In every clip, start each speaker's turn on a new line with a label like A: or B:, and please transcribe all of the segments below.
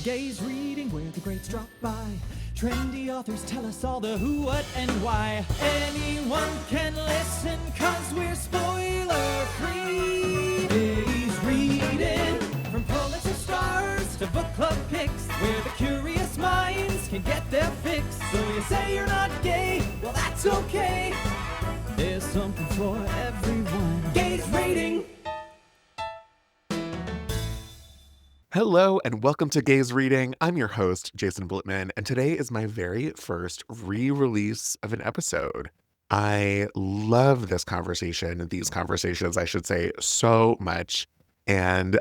A: Gaze reading where the greats drop by. Trendy authors tell us all the who, what, and why. Anyone can listen cause we're spoiler free. Gaze reading from Pulitzer stars to book club picks, where the curious minds can get their fix. So you say you're not gay, well that's okay. There's something for everyone. Gaze reading.
B: Hello and welcome to Gaze Reading. I'm your host, Jason Blitman, and today is my very first re-release of an episode. I love this conversation, these conversations, I should say, so much. And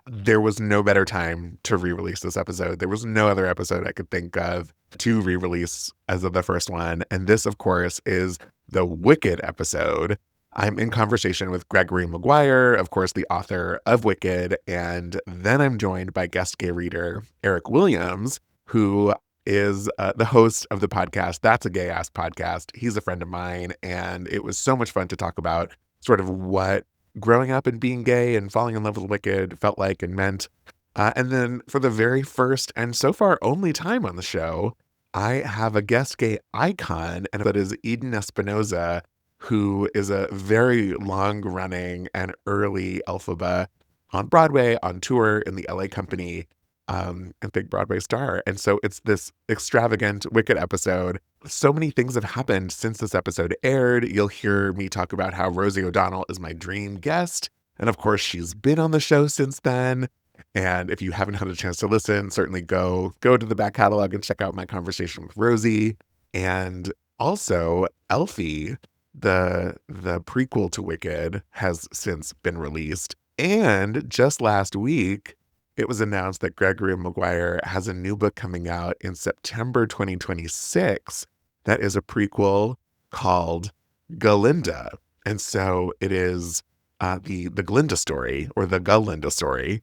B: there was no better time to re-release this episode. There was no other episode I could think of to re-release as of the first one. And this, of course, is the Wicked episode. I'm in conversation with Gregory Maguire, of course, the author of Wicked, and then I'm joined by guest gay reader Eric Williams, who is the host of the podcast, That's a Gay Ass Podcast. He's a friend of mine, and it was so much fun to talk about sort of what growing up and being gay and falling in love with Wicked felt like and meant. And then for the very first and so far only time on the show, I have a guest gay icon, and that is Eden Espinosa, who is a very long-running and early alphaba on Broadway, on tour in the LA company, and big Broadway star. And so it's this extravagant Wicked episode. So many things have happened since this episode aired. You'll hear me talk about how Rosie O'Donnell is my dream guest. And of course, she's been on the show since then. And if you haven't had a chance to listen, certainly go to the back catalog and check out my conversation with Rosie. And also, Elfie, the prequel to Wicked, has since been released. And just last week, it was announced that Gregory Maguire has a new book coming out in September 2026 that is a prequel called Galinda. And so it is the Glinda story, or the Galinda story.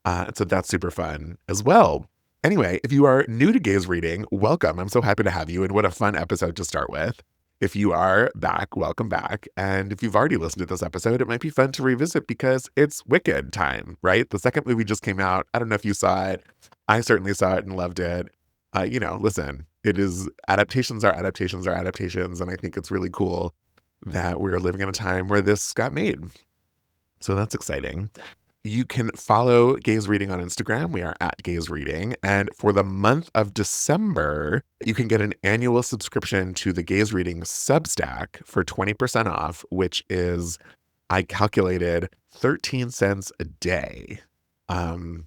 B: So that's super fun as well. Anyway, if you are new to Gaze Reading, welcome. I'm so happy to have you, and what a fun episode to start with. If you are back, welcome back. And if you've already listened to this episode, it might be fun to revisit because it's Wicked time, right? The second movie just came out. I don't know if you saw it. I certainly saw it and loved it. Listen, it is adaptations are adaptations are adaptations. And I think it's really cool that we're living in a time where this got made. So that's exciting. You can follow Gaze Reading on Instagram. We are at Gaze Reading. And for the month of December, you can get an annual subscription to the Gaze Reading Substack for 20% off, which is, I calculated, 13 cents a day,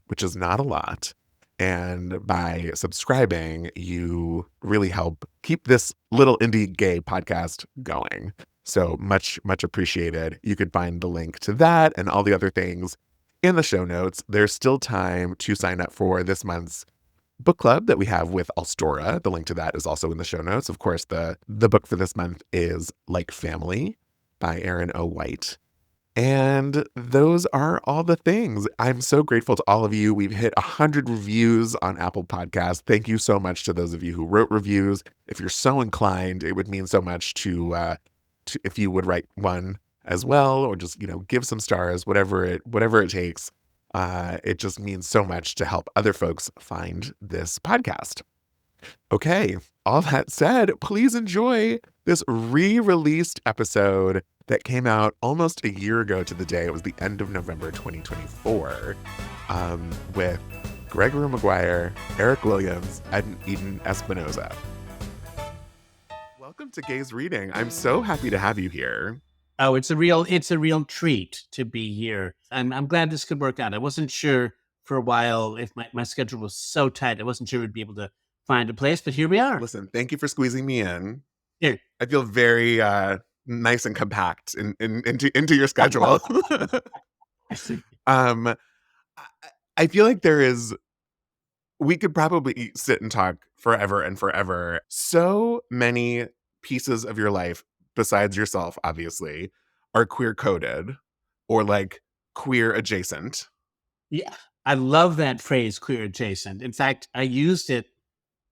B: which is not a lot. And by subscribing, you really help keep this little indie gay podcast going. So much, much appreciated. You could find the link to that and all the other things in the show notes. There's still time to sign up for this month's book club that we have with Alstora. The link to that is also in the show notes. Of course, the book for this month is Like Family by Erin O. White. And those are all the things. I'm so grateful to all of you. We've hit 100 reviews on Apple Podcasts. Thank you so much to those of you who wrote reviews. If you're so inclined, it would mean so much to if you would write one as well, or just, give some stars, whatever it takes. It just means so much to help other folks find this podcast. Okay, all that said, please enjoy this re-released episode that came out almost a year ago to the day. It was the end of November 2024, with Gregory Maguire, Eric Williams, and Eden Espinosa. Welcome to Gaze Reading. I'm so happy to have you here.
C: Oh, it's a real treat to be here. I'm glad this could work out. I wasn't sure for a while if my schedule was so tight. I wasn't sure we'd be able to find a place, but here we are.
B: Listen, thank you for squeezing me in.
C: Here.
B: I feel very nice and compact into your schedule. I feel like we could probably sit and talk forever and forever. So many pieces of your life, besides yourself, obviously, are queer coded or like queer adjacent.
C: Yeah, I love that phrase, queer adjacent. In fact, I used it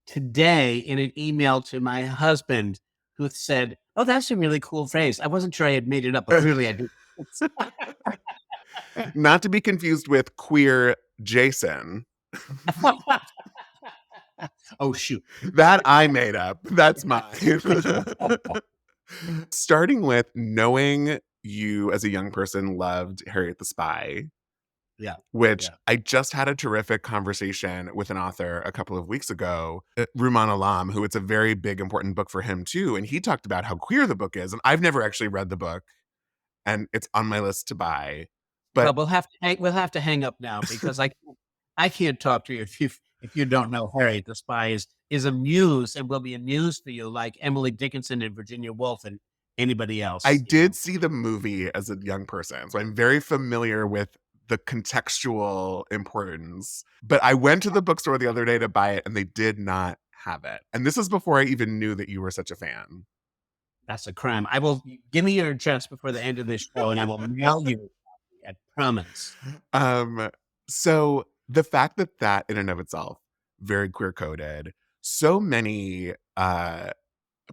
C: today in an email to my husband, who said, "Oh, that's a really cool phrase." I wasn't sure I had made it up, but clearly I did.
B: Not to be confused with queer Jason.
C: Oh, shoot.
B: That I made up. That's mine. Starting with knowing you as a young person loved Harriet the Spy,
C: Yeah.
B: which
C: Yeah.
B: I just had a terrific conversation with an author a couple of weeks ago, Ruman Alam, who it's a very big, important book for him too. And he talked about how queer the book is. And I've never actually read the book, and it's on my list to buy.
C: Well,
B: But
C: we'll have to hang up now because I can't talk to you if you don't know Harriet the Spy is a muse and will be a muse for you, like Emily Dickinson and Virginia Woolf and anybody
B: I
C: else.
B: did see the movie as a young person, so I'm very familiar with the contextual importance. But I went to the bookstore the other day to buy it, and they did not have it. And this is before I even knew that you were such a fan.
C: That's a crime. I will give me your address before the end of this show, and I will mail you. I promise.
B: So the fact that that in and of itself, very queer coded, so many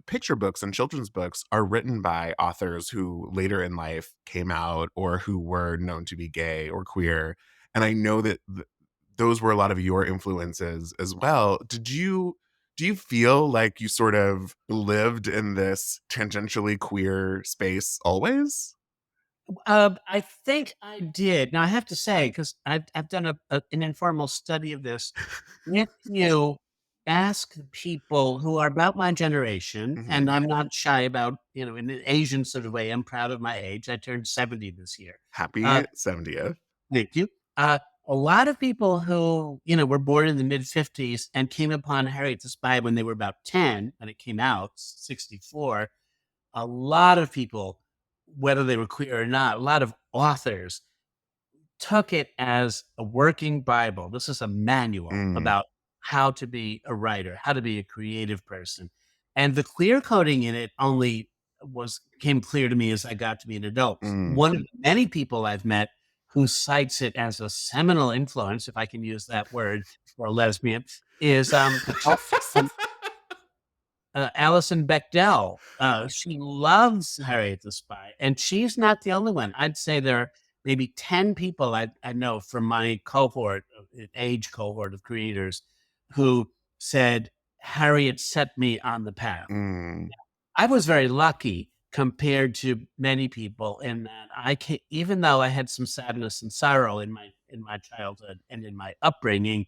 B: picture books and children's books are written by authors who later in life came out or who were known to be gay or queer. And I know that those were a lot of your influences as well. Do you feel like you sort of lived in this tangentially queer space always?
C: I think I did. Now I have to say, because I've done an informal study of this. If you ask the people who are about my generation, and
B: Mhm.
C: I'm not shy about, in an Asian sort of way, I'm proud of my age. I turned 70 this year.
B: Happy 70th.
C: Thank you. A lot of people who, were born in the mid 50s and came upon Harriet the Spy when they were about 10, when it came out, 64. A lot of people, whether they were queer or not, a lot of authors took it as a working Bible. This is a manual
B: Mm,
C: about how to be a writer, how to be a creative person. And the clear coding in it only came clear to me as I got to be an adult.
B: mm.
C: One of the many people I've met who cites it as a seminal influence, if I can use that word for a lesbian, is Alison Bechdel. She loves Harriet the Spy, and she's not the only one. I'd say there are maybe 10 people I know from my age cohort of creators who said, Harriet set me on the path.
B: Mm,
C: I was very lucky compared to many people in that even though I had some sadness and sorrow in my childhood and in my upbringing,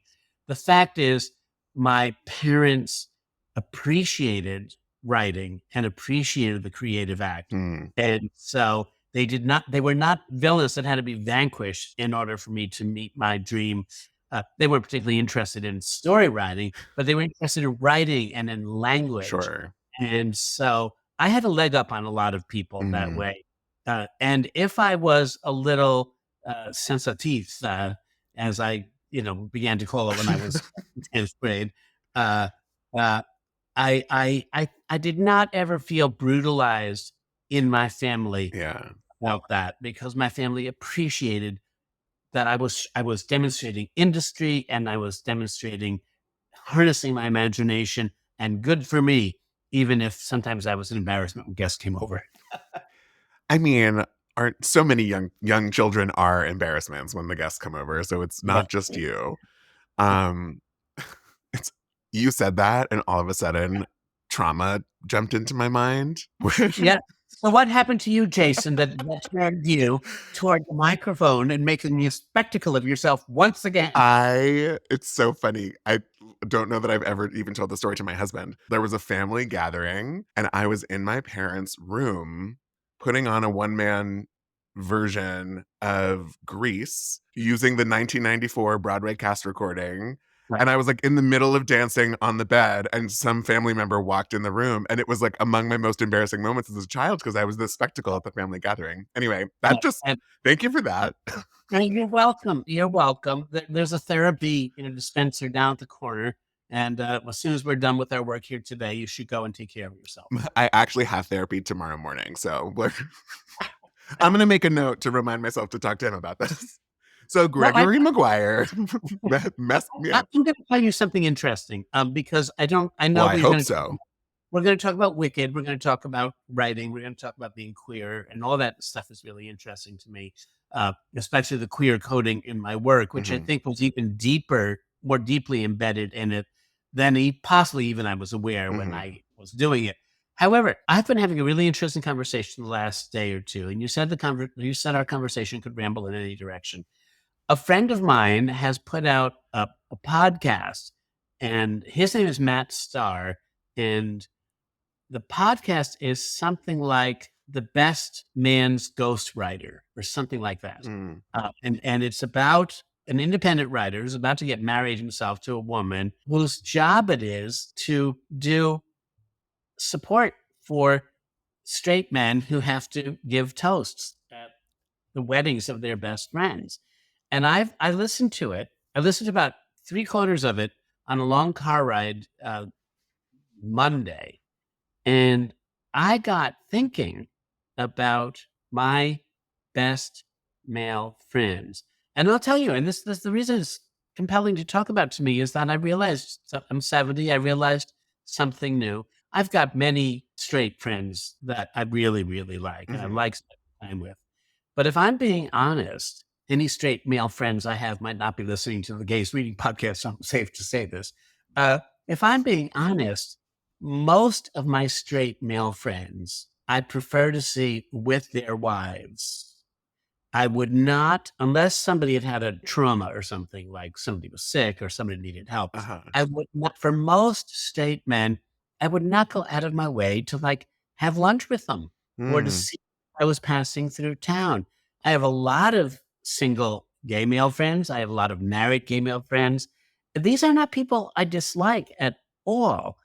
C: the fact is my parents appreciated writing and appreciated the creative act.
B: mm.
C: And so they were not villains that had to be vanquished in order for me to meet my dream. They weren't particularly interested in story writing, but they were interested in writing and in language.
B: Sure.
C: And so I had a leg up on a lot of people that
B: Mm,
C: way. And if I was a little sensitive, as I, began to call it when I was in 10th grade, uh, uh, I did not ever feel brutalized in my family
B: yeah.
C: about that because my family appreciated that I was demonstrating industry and I was demonstrating harnessing my imagination, and good for me, even if sometimes I was an embarrassment when guests came over.
B: I mean, aren't so many young children are embarrassments when the guests come over, so it's
C: Yeah.
B: not just you.
C: Yeah.
B: Um, it's you said that, and all of a sudden, trauma jumped into my mind.
C: Yeah. So what happened to you, Jason, that turned you toward the microphone and making a spectacle of yourself once again?
B: It's so funny. I don't know that I've ever even told the story to my husband. There was a family gathering, and I was in my parents' room putting on a one-man version of Grease using the 1994 Broadway cast recording.
C: Right.
B: And I was like in the middle of dancing on the bed, and some family member walked in the room. And it was like among my most embarrassing moments as a child because I was the spectacle at the family gathering. Anyway,
C: Yeah.
B: that just,
C: And
B: thank you for that.
C: you're welcome. You're welcome. There's a therapy, dispenser down at the corner. And as soon as we're done with our work here today, you should go and take care of yourself.
B: I actually have therapy tomorrow morning. So I'm going to make a note to remind myself to talk to him about this. So
C: Well,
B: Gregory Maguire messed me
C: I'm
B: up.
C: going to tell you something interesting because I
B: Well,
C: know
B: I hope so.
C: we're going to talk about Wicked. We're going to talk about writing. We're going to talk about being queer, and all that stuff is really interesting to me, especially the queer coding in my work, which I
B: Mhm.
C: think was even deeper more deeply embedded in it than possibly even I was aware when I was doing it. However, I've been having a really interesting conversation the last day or two, and you said our conversation could ramble in any direction. A friend of mine has put out a podcast, and his name is Matt Starr, and the podcast is something like The Best Man's Ghostwriter or something like that. And it's about an independent writer who's about to get married himself to a woman whose job it is to do support for straight men who have to give toasts at the weddings of their best friends. And I listened to it. I listened to about 3/4 of it on a long car ride Monday. And I got thinking about my best male friends. And I'll tell you, and this the reason it's compelling to talk about to me is that I realized, so I'm 70, I realized something new. I've got many straight friends that I really, really like and I like spending time with. But if I'm being honest, any straight male friends I have might not be listening to the Gays Reading podcast, so I'm safe to say this. If I'm being honest, most of my straight male friends, I prefer to see with their wives. I would not, unless somebody had had a trauma or something, like somebody was sick or somebody needed help. I would not, for most straight men, I would not go out of my way to like have lunch with them or to see if I was passing through town. I have a lot of single gay male friends. I have a lot of married gay male friends. These are not people I dislike at all.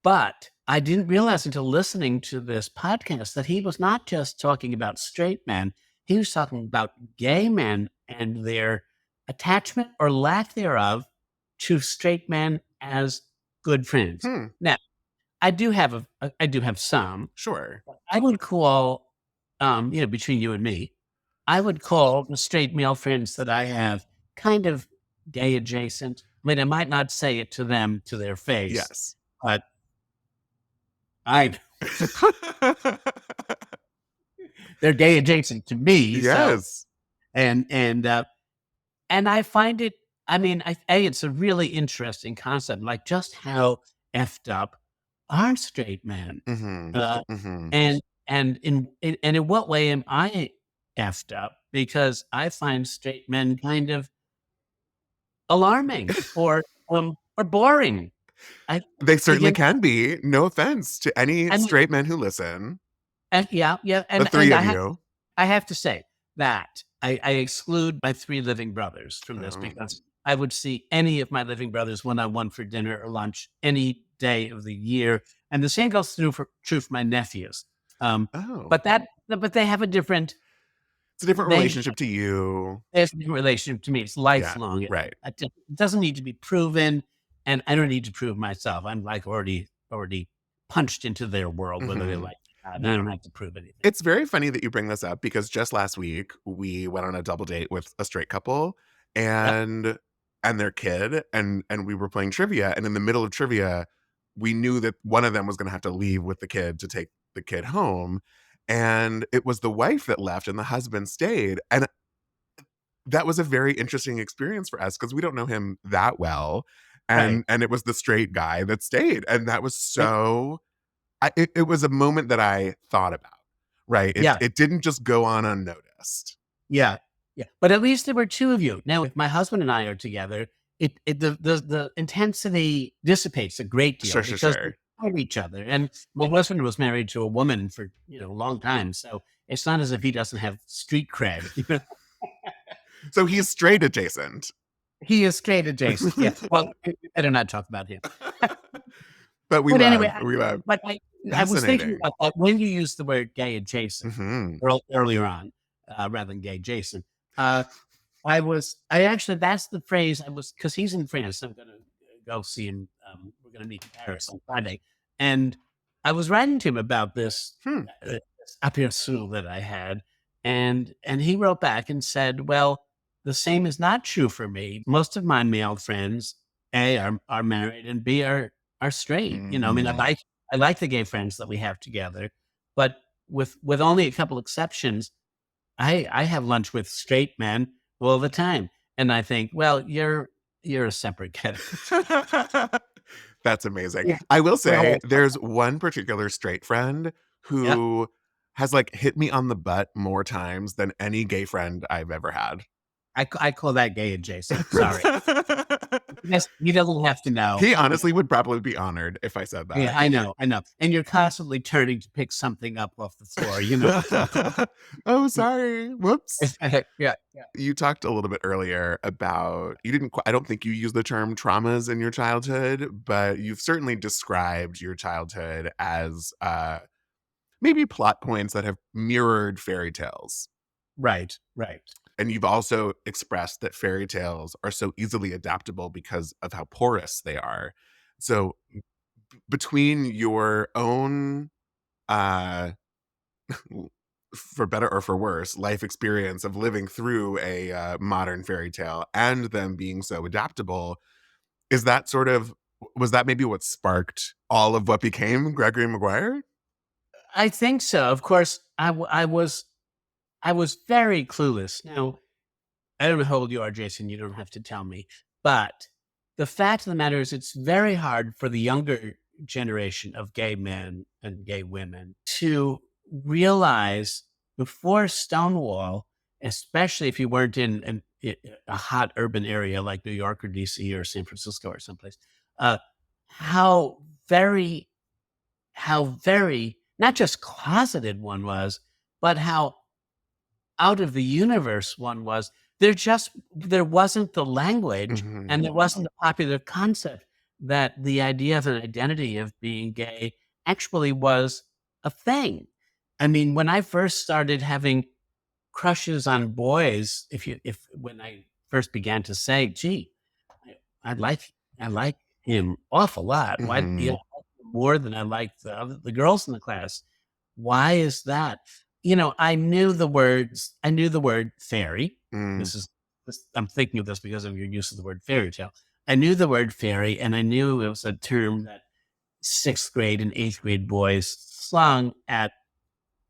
C: But I didn't realize until listening to this podcast that he was not just talking about straight men. He was talking about gay men and their attachment or lack thereof to straight men as good friends. Now, I do have some.
B: Sure.
C: I would call, between you and me, I would call the straight male friends that I have kind of gay adjacent. I mean, I might not say it to them to their face.
B: Yes.
C: But they're gay adjacent to me.
B: Yes.
C: So, and I find it, I mean, it's a really interesting concept, like just how effed up are straight men. And in what way am I effed up? Because I find straight men kind of alarming or boring.
B: They certainly can be. No offense to any straight men who listen.
C: Yeah.
B: The three of you.
C: I have to say that I exclude my 3 living brothers from this because I would see any of my living brothers one-on-one for dinner or lunch any day of the year. And the same goes true for my nephews. But they have a different...
B: It's a different relationship to you.
C: It's a different relationship to me. It's lifelong.
B: Yeah, right.
C: It doesn't need to be proven, and I don't need to prove myself. I'm like already punched into their world, whether they like it or not. I don't have to prove anything.
B: It's very funny that you bring this up because just last week we went on a double date with a straight couple and their kid, and we were playing trivia. And in the middle of trivia, we knew that one of them was going to have to leave with the kid to take the kid home. And it was the wife that left and the husband stayed. And that was a very interesting experience for us because we don't know him that well. And it was the straight guy that stayed. And that was so, it was a moment that I thought about, right? It didn't just go on unnoticed.
C: Yeah. But at least there were 2 of you. Now, if my husband and I are together, the intensity dissipates a great deal.
B: Sure.
C: We know each other. And my husband was married to a woman for, a long time. So it's not as if he doesn't have street cred.
B: So he's straight adjacent.
C: He is straight adjacent. Yeah. Well, I better not talk about him.
B: But we love.
C: But I was thinking about that when you used the word gay adjacent earlier on, rather than gay adjacent. That's the phrase because he's in France. I'm going to go see him. We're going to meet in Paris on Friday. And I was writing to him about this aperçu that I had. And he wrote back and said, well, the same is not true for me. Most of my male friends, A, are married, and B, are straight. I mean, I like the gay friends that we have together, but with only a couple exceptions, I have lunch with straight men all the time. And I think, well, You're a separate category.
B: That's amazing.
C: Yeah.
B: I will
C: We're
B: say
C: all-
B: there's one particular straight friend
C: Yep.
B: who has like hit me on the butt more times than any gay friend I've ever had.
C: I call that gay adjacent. Sorry. Yes, you don't have to know.
B: He honestly would probably be honored if I said
C: Yeah,
B: that.
C: I know. And you're constantly turning to pick something up off the floor, you know.
B: Oh, sorry. Whoops.
C: Yeah, yeah.
B: You talked a little bit earlier about you didn't I don't think you used the term traumas in your childhood, but you've certainly described your childhood as maybe plot points that have mirrored fairy tales.
C: Right, right.
B: And you've also expressed that fairy tales are so easily adaptable because of how porous they are. So between your own uh for better or for worse life experience of living through a modern fairy tale and them being so adaptable, is that sort of was that maybe what sparked all of what became Gregory Maguire?
C: I think so. Of course, I was very clueless. Now, I don't know how old you are, Jason. You don't have to tell me. But the fact of the matter is, it's very hard for the younger generation of gay men and gay women to realize before Stonewall, especially if you weren't in a hot urban area like New York or DC or San Francisco or someplace, uh, how very, how very not just closeted one was, but how out of the universe one was. There wasn't the language
B: Mhm.
C: and there wasn't a popular concept that the idea of an identity of being gay actually was a thing. I mean, when I first started having crushes on boys, if when I first began to say, gee, I, I like I like him awful lot. Why, you
B: Mhm.
C: know, more than I like the girls in the class. Why is that? You know, I knew the words. I knew the word fairy.
B: Mm.
C: I'm thinking of this because of your use of the word fairy tale. I knew the word fairy, and I knew it was a term that sixth grade and eighth grade boys slung at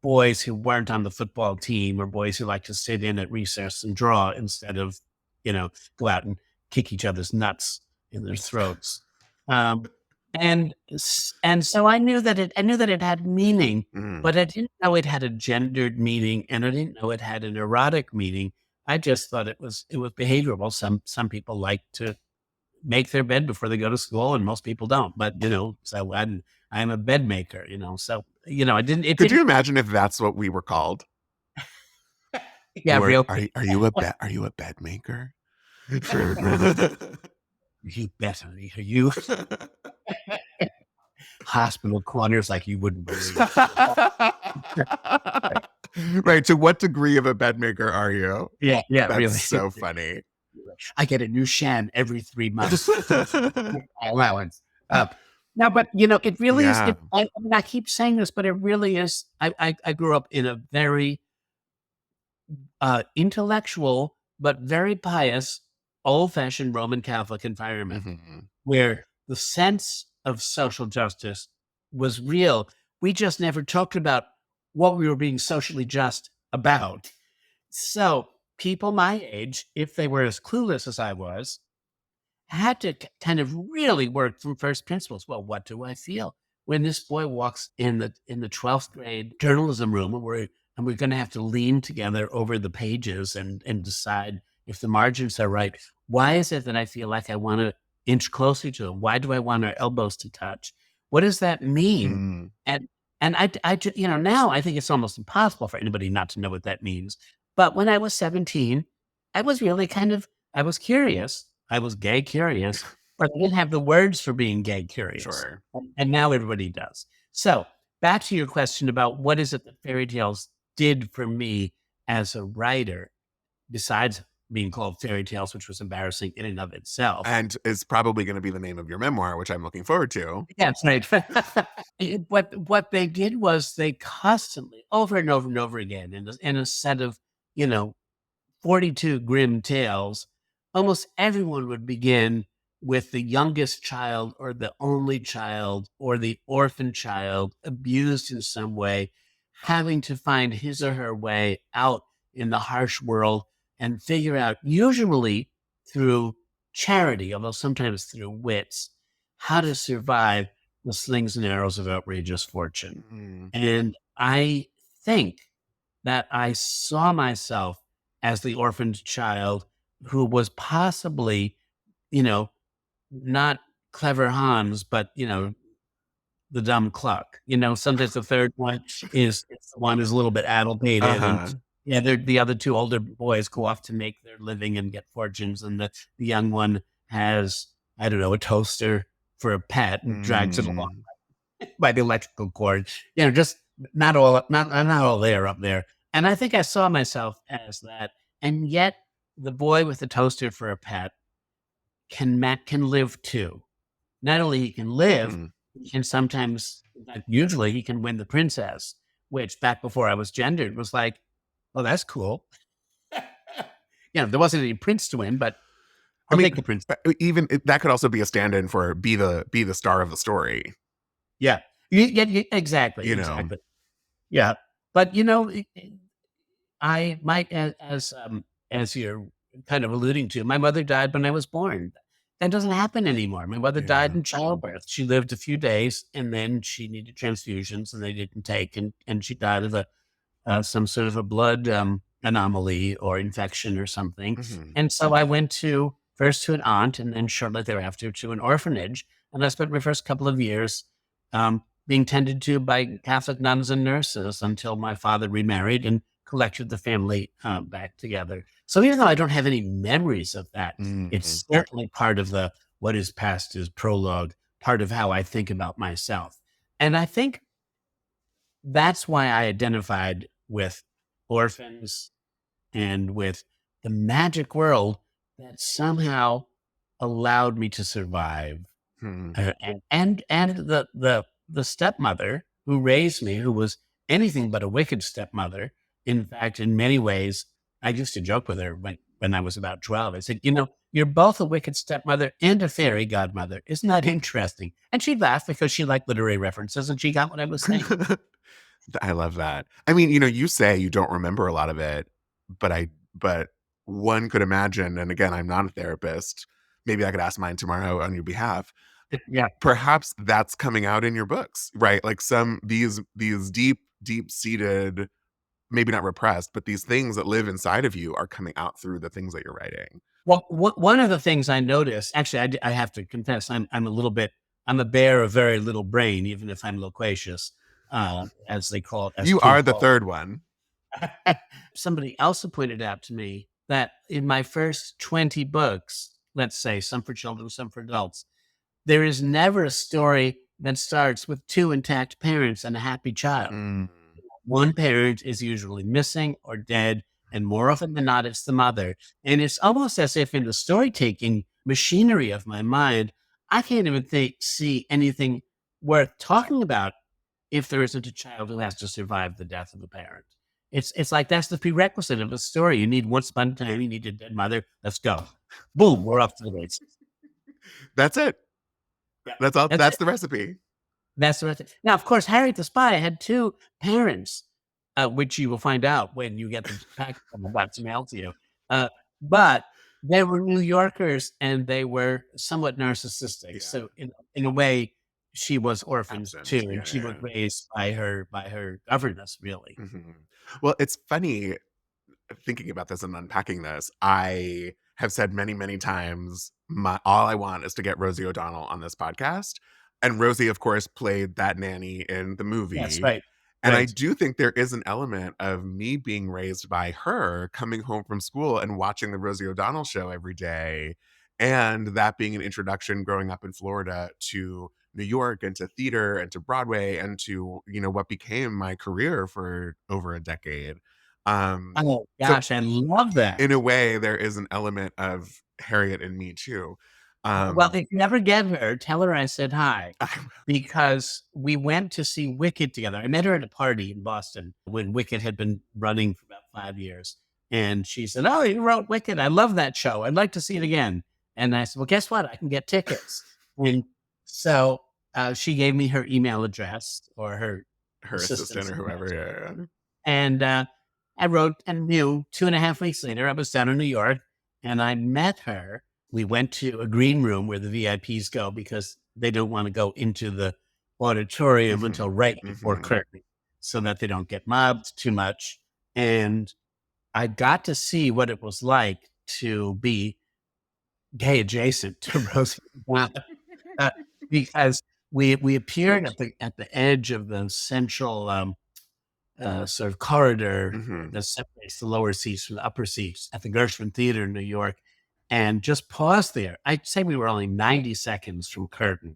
C: boys who weren't on the football team or boys who like to sit in at recess and draw instead of, you know, go out and kick each other's nuts in their throats. Um, and so I knew that it had meaning,
B: Mm.
C: but I didn't know it had a gendered meaning, and I didn't know it had an erotic meaning. I just thought it was behavioral. Some people like to make their bed before they go to school, and most people don't. But you know, so I'm a bed maker. You know, so you know, it
B: Could you
C: didn't.
B: imagine if that's what we were called?
C: Yeah,
B: Or
C: real.
B: are you a bed maker?
C: You better you hospital corners like you wouldn't believe.
B: Right. To what degree of a bed maker are you?
C: Yeah, yeah,
B: That's
C: really.
B: so funny.
C: I get a new sham every 3 months. Allowance. No, but you know, it really is.
B: Yeah.
C: I mean, I keep saying this, but it really is. I grew up in a very intellectual but very pious, old-fashioned Roman Catholic environment
B: Mhm.
C: where the sense of social justice was real. We just never talked about what we were being socially just about. So people my age, if they were as clueless as I was, had to kind of really work from first principles. Well, what do I feel when this boy walks in the 12th grade journalism room and we're going to have to lean together over the pages and decide if the margins are right? Why is it that I feel like I want to inch closer to him? Why do I want our elbows to touch? What does that mean?
B: Mm.
C: And you know, now I think it's almost impossible for anybody not to know what that means. But when I was 17, I was really I was curious. I was gay curious, but I didn't have the words for being gay curious.
B: Sure.
C: And now everybody does. So back to your question about what is it that fairy tales did for me as a writer, besides being called fairy tales, which was embarrassing in and of itself.
B: And is probably going to be the name of your memoir, which I'm looking forward to.
C: Yeah, that's right. What they did was they constantly, over and over and over again, in a set of, you know, 42 grim tales, almost everyone would begin with the youngest child or the only child or the orphan child abused in some way, having to find his or her way out in the harsh world and figure out, usually through charity, although sometimes through wits, how to survive the slings and arrows of outrageous fortune.
B: Mm.
C: And I think that I saw myself as the orphaned child who was possibly, you know, not clever Hans, but, the dumb Cluck. Sometimes the third one is the one who's a little bit addlepated, and
B: Uh-huh.
C: yeah, the other two older boys go off to make their living and get fortunes, and the young one has, I don't know, a toaster for a pet and drags it along
B: Mm.
C: by the electrical cord. Just not all there up there. And I think I saw myself as that. And yet, the boy with the toaster for a pet can live too. Not only he can live,
B: Mm.
C: he can sometimes, usually, he can win the princess, which back before I was gendered was like, oh, that's cool. There wasn't any prince to win, but
B: I
C: I'll
B: mean,
C: take the prince.
B: even that could also be a stand-in for be the star of the story.
C: Yeah, exactly,
B: You know.
C: exactly. Yeah, but I might, as you're kind of alluding to, my mother died when I was born. That doesn't happen anymore. My mother died
B: Yeah.
C: in childbirth. She lived a few days, and then she needed transfusions, and they didn't take, and she died of some sort of a blood anomaly or infection or something.
B: Mhm.
C: And so I went first to an aunt, and then shortly thereafter to an orphanage. And I spent my first couple of years being tended to by Catholic nuns and nurses until my father remarried and collected the family back together. So even though I don't have any memories of that,
B: Mhm.
C: it's certainly part of the what is past is prologue, part of how I think about myself. And I think that's why I identified with orphans and with the magic world that somehow allowed me to survive.
B: Mhm.
C: And the stepmother who raised me, who was anything but a wicked stepmother. In fact, in many ways, I used to joke with her when I was about 12. I said, you're both a wicked stepmother and a fairy godmother. Isn't that interesting? And she'd laugh because she liked literary references and she got what I was saying.
B: I love that. I mean, you say you don't remember a lot of it, but one could imagine, and again, I'm not a therapist. Maybe I could ask mine tomorrow on your behalf.
C: Yeah.
B: Perhaps that's coming out in your books, right? Like these deep seated, maybe not repressed, but these things that live inside of you are coming out through the things that you're writing.
C: Well, one of the things I noticed, actually, I have to confess, I'm a bear of very little brain, even if I'm loquacious, as they call it, as
B: You are
C: kids
B: the
C: call
B: third one.
C: it. Somebody else had pointed out to me that in my first 20 books, let's say some for children, some for adults, there is never a story that starts with two intact parents and a happy child.
B: Mm.
C: One parent is usually missing or dead, and more often than not, it's the mother. And it's almost as if in the story taking machinery of my mind, I can't even see anything worth talking about if there isn't a child who has to survive the death of a parent. It's like that's the prerequisite of a story. You need once upon a time, you need a dead mother. Let's go. Boom, we're off to the races.
B: That's it.
C: Yeah,
B: That's all.
C: that's
B: That's
C: it.
B: the recipe.
C: That's the right. Now, of course, Harriet the Spy had two parents, which you will find out when you get the package from about mail to you. But they were New Yorkers and they were somewhat narcissistic.
B: Yeah.
C: So in a way, she was orphaned too,
B: Absent.
C: and she was
B: Yeah.
C: raised by her governess, really.
B: Mhm. Well, it's funny thinking about this and unpacking this. I have said many times, all I want is to get Rosie O'Donnell on this podcast. And Rosie, of course, played that nanny in the
C: That's
B: movie.
C: right.
B: And I
C: Right.
B: do think there is an element of me being raised by her, coming home from school and watching the Rosie O'Donnell show every day. And that being an introduction growing up in Florida to New York and to theater and to Broadway and to, what became my career for over a decade.
C: Oh
B: So
C: gosh, I love
B: in
C: that.
B: a way, there is an element of Harriet in me too.
C: Well,
B: Um,
C: if you ever get her, tell her I said hi.
B: I,
C: Because we went to see Wicked together. I met her at a party in Boston when Wicked had been running for about 5 years. And she said, oh, you wrote Wicked. I love that show. I'd like to see it again. And I said, well, guess what? I can get tickets. And so she gave me her email address or her
B: her assistant
C: assistant's
B: or
C: email
B: whoever.
C: address.
B: Yeah.
C: And I wrote and knew 2.5 weeks later, I was down in New York and I met her we went to a green room where the VIPs go because they don't want to go into the auditorium until right before curtain so that they don't get mobbed too much. And I got to see what it was like to be gay adjacent to Rosie because we appeared at the edge of the central sort of corridor that separates the lower seats from the upper seats at the Gershwin Theater in New York, and just paused there. I'd say we were only 90 seconds from curtain,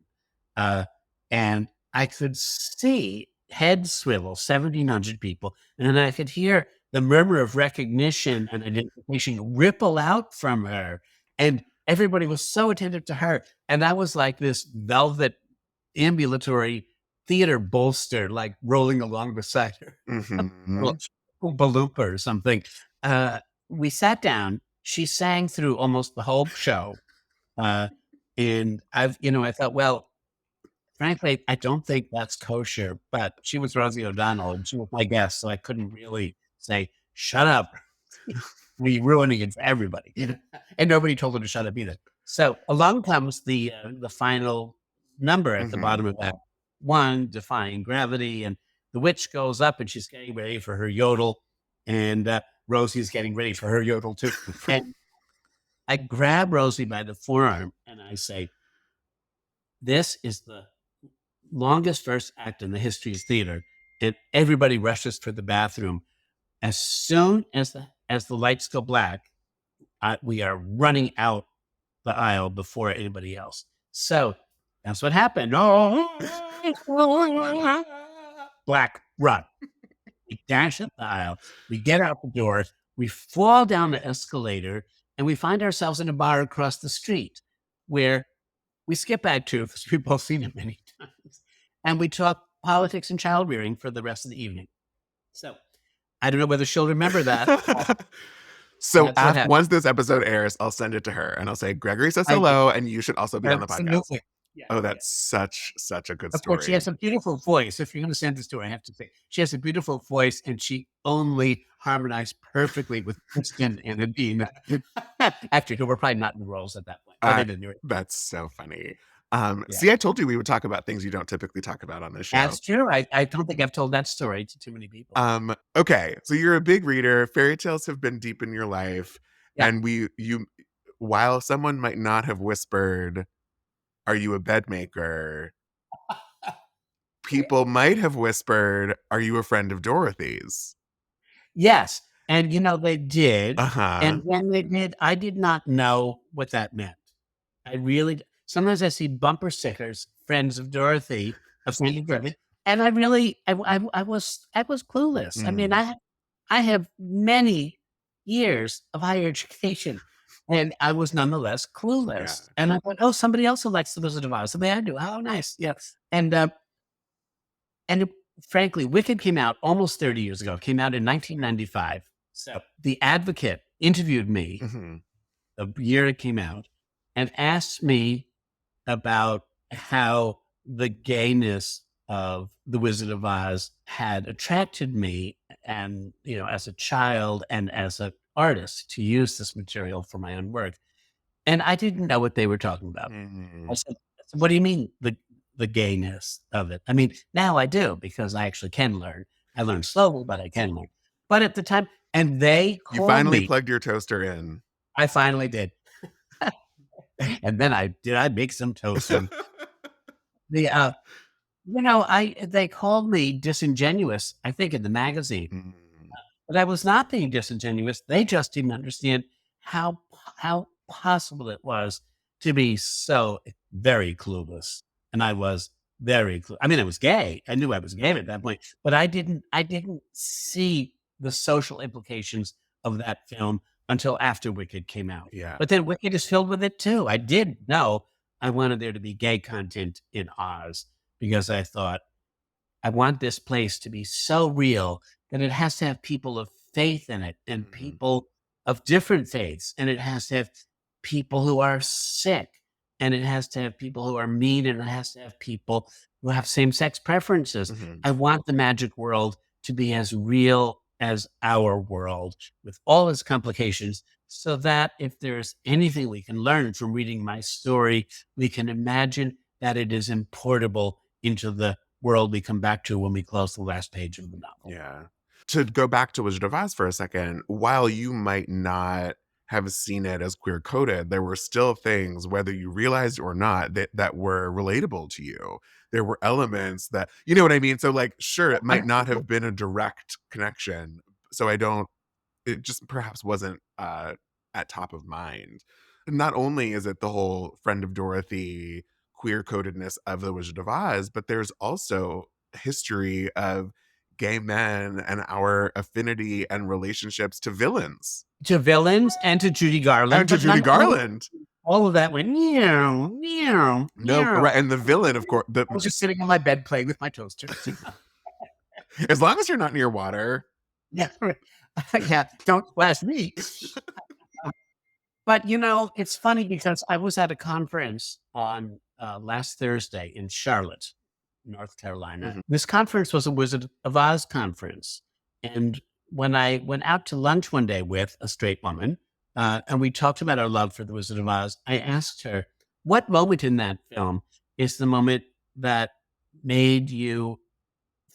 C: and I could see heads swivel, 1,700 people, and then I could hear the murmur of recognition and identification ripple out from her, and everybody was so attentive to her, and I was like this velvet ambulatory theater bolster, like rolling along beside her, baloopa or something. We sat down. She sang through almost the whole show, and I thought, well, frankly, I don't think that's kosher. But she was Rosie O'Donnell, and she was my guest, so I couldn't really say, "Shut up." We're ruining it for everybody. And nobody told her to shut up either. So along comes the final number at the bottom of Act 1, Defying Gravity. And the witch goes up and she's getting ready for her yodel. And Rosie's getting ready for her yodel too. And I grab Rosie by the forearm and I say, this is the longest first act in the history of theater. And everybody rushes for the bathroom. As soon as the lights go black, we are running out the aisle before anybody else. So that's what happened. Black, run. We dash up the aisle. We get out the door. We fall down the escalator, and we find ourselves in a bar across the street where we skip back to, because we've both seen it many times, and we talk politics and child rearing for the rest of the evening. So I don't know whether she'll remember that.
B: So once this episode airs, I'll send it to her and I'll say, Gregory says hello, and you should also be on the podcast. Yeah, oh, that's such a good story. Of course,
C: she has a beautiful voice. If you're going to send this to her, I have to say, she has a beautiful voice, and she only harmonized perfectly with Kristen and Adina. Actually, who were probably not in the roles at that point.
B: That's so funny. See, I told you we would talk about things you don't typically talk about on this show.
C: That's true. I don't think I've told that story to too many people.
B: Okay, so you're a big reader. Fairy tales have been deep in your life, and while someone might not have whispered, "Are you a bed maker?" people might have whispered, "Are you a friend of Dorothy's?"
C: Yes, and they did. And when they did, I did not know what that meant. I really. Sometimes I see bumper stickers, friends of Dorothy, of Sandy Griffith, and I was clueless. I mean, I have many years of higher education, and I was nonetheless clueless. Yeah. And I thought, oh, somebody else likes the Wizard of Oz. Somebody I do. Oh, nice. Yes. And frankly, Wicked came out almost 30 years ago. It came out in 1995. So The Advocate interviewed me the year it came out and asked me about how the gayness of The Wizard of Oz had attracted me, and as a child and as an artist, to use this material for my own work. And I didn't know what they were talking about. I said, what do you mean the gayness of it? I mean, now I do, because I actually can learn. I learned slowly, but I can learn. But at the time, and they called
B: you finally plugged your toaster in.
C: I finally did. And then I make some toast. They called me disingenuous, I think, in the magazine. But I was not being disingenuous. They just didn't understand how possible it was to be so very clueless. And I was very clueless. I mean, I was gay. I knew I was gay at that point, but I didn't see the social implications of that film until after Wicked came out.
B: Yeah.
C: But then Wicked is filled with it too. I did know I wanted there to be gay content in Oz, because I thought, I want this place to be so real that it has to have people of faith in it, and people of different faiths. And it has to have people who are sick, and it has to have people who are mean, and it has to have people who have same-sex preferences. I want the magic world to be as real as our world, with all its complications, so that if there's anything we can learn from reading my story, we can imagine that it is importable into the world we come back to when we close the last page of the novel.
B: Yeah. To go back to Wizard of Oz for a second, while you might not have seen it as queer coded, there were still things, whether you realized or not, that were relatable to you. There were elements that, you know what I mean? So, like, sure, it might not have been a direct connection. So it just perhaps wasn't at top of mind. Not only is it the whole friend of Dorothy queer codedness of the Wizard of Oz, but there's also a history of gay men and our affinity and relationships to villains.
C: To villains and to Judy Garland.
B: And to Judy Garland.
C: All of that went meow, meow,
B: No,
C: meow.
B: right. And the villain, of course.
C: I was just sitting on my bed playing with my toaster.
B: As long as you're not near water.
C: Yeah, yeah. Don't splash me. But it's funny because I was at a conference on last Thursday in Charlotte, North Carolina.
B: Mhm.
C: This conference was a Wizard of Oz conference, and when I went out to lunch one day with a straight woman, and we talked about our love for the Wizard of Oz, I asked her, "What moment in that film is the moment that made you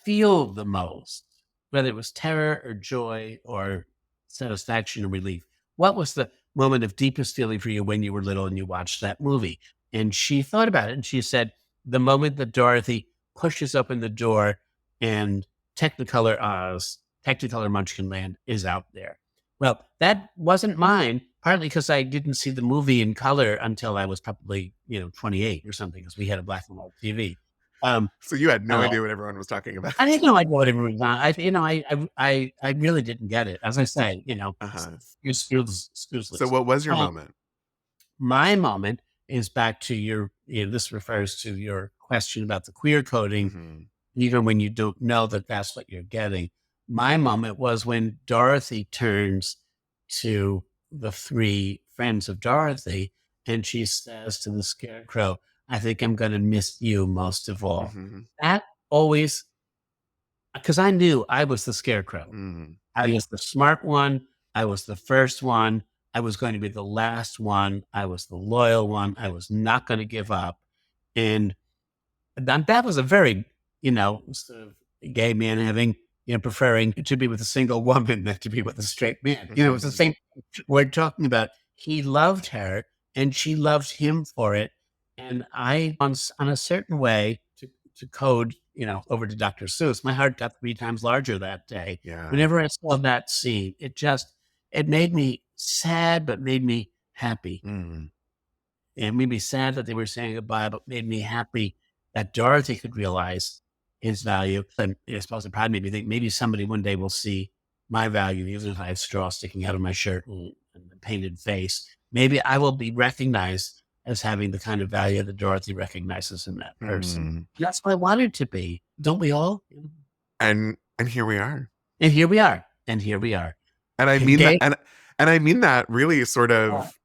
C: feel the most, whether it was terror or joy or satisfaction or relief? What was the moment of deepest feeling for you when you were little and you watched that movie?" And she thought about it and she said, "The moment that Dorothy pushes open the door and Technicolor Oz, Technicolor Munchkinland is out there." Well, that wasn't mine, partly because I didn't see the movie in color until I was probably, 28 or something, because we had a black and white TV.
B: So you had no idea what everyone was talking about.
C: I didn't know I'd what it was. I really didn't get it. As I say,
B: So what was your moment?
C: My moment is back to your, this refers to your question about the queer coding,
B: Mhm.
C: even when you don't know that that's what you're getting. My moment was when Dorothy turns to the three friends of Dorothy and she says to the Scarecrow, "I think I'm going to miss you most of all."
B: Mhm.
C: That always, because I knew I was the Scarecrow.
B: Mhm.
C: I was the smart one. I was the first one. I was going to be the last one. I was the loyal one. I was not going to give up. And that was a very, sort of gay man having, preferring to be with a single woman than to be with a straight man. It was the same we're talking about. He loved her and she loved him for it. And I, on a certain way, to code, over to Dr. Seuss, my heart got 3 times larger that day.
B: Yeah.
C: Whenever I saw that scene, it made me sad, but made me happy.
B: Mm.
C: It made me sad that they were saying goodbye, but made me happy that Dorothy could realize his value. And I suppose it probably made me think maybe somebody one day will see my value, even if I have straw sticking out of my shirt and a painted face. Maybe I will be recognized as having the kind of value that Dorothy recognizes in that person.
B: Mm.
C: That's what I wanted to be. Don't we all?
B: And here we are.
C: And here we are. And here we are.
B: And I mean
C: Gay-
B: that, and I mean that really sort of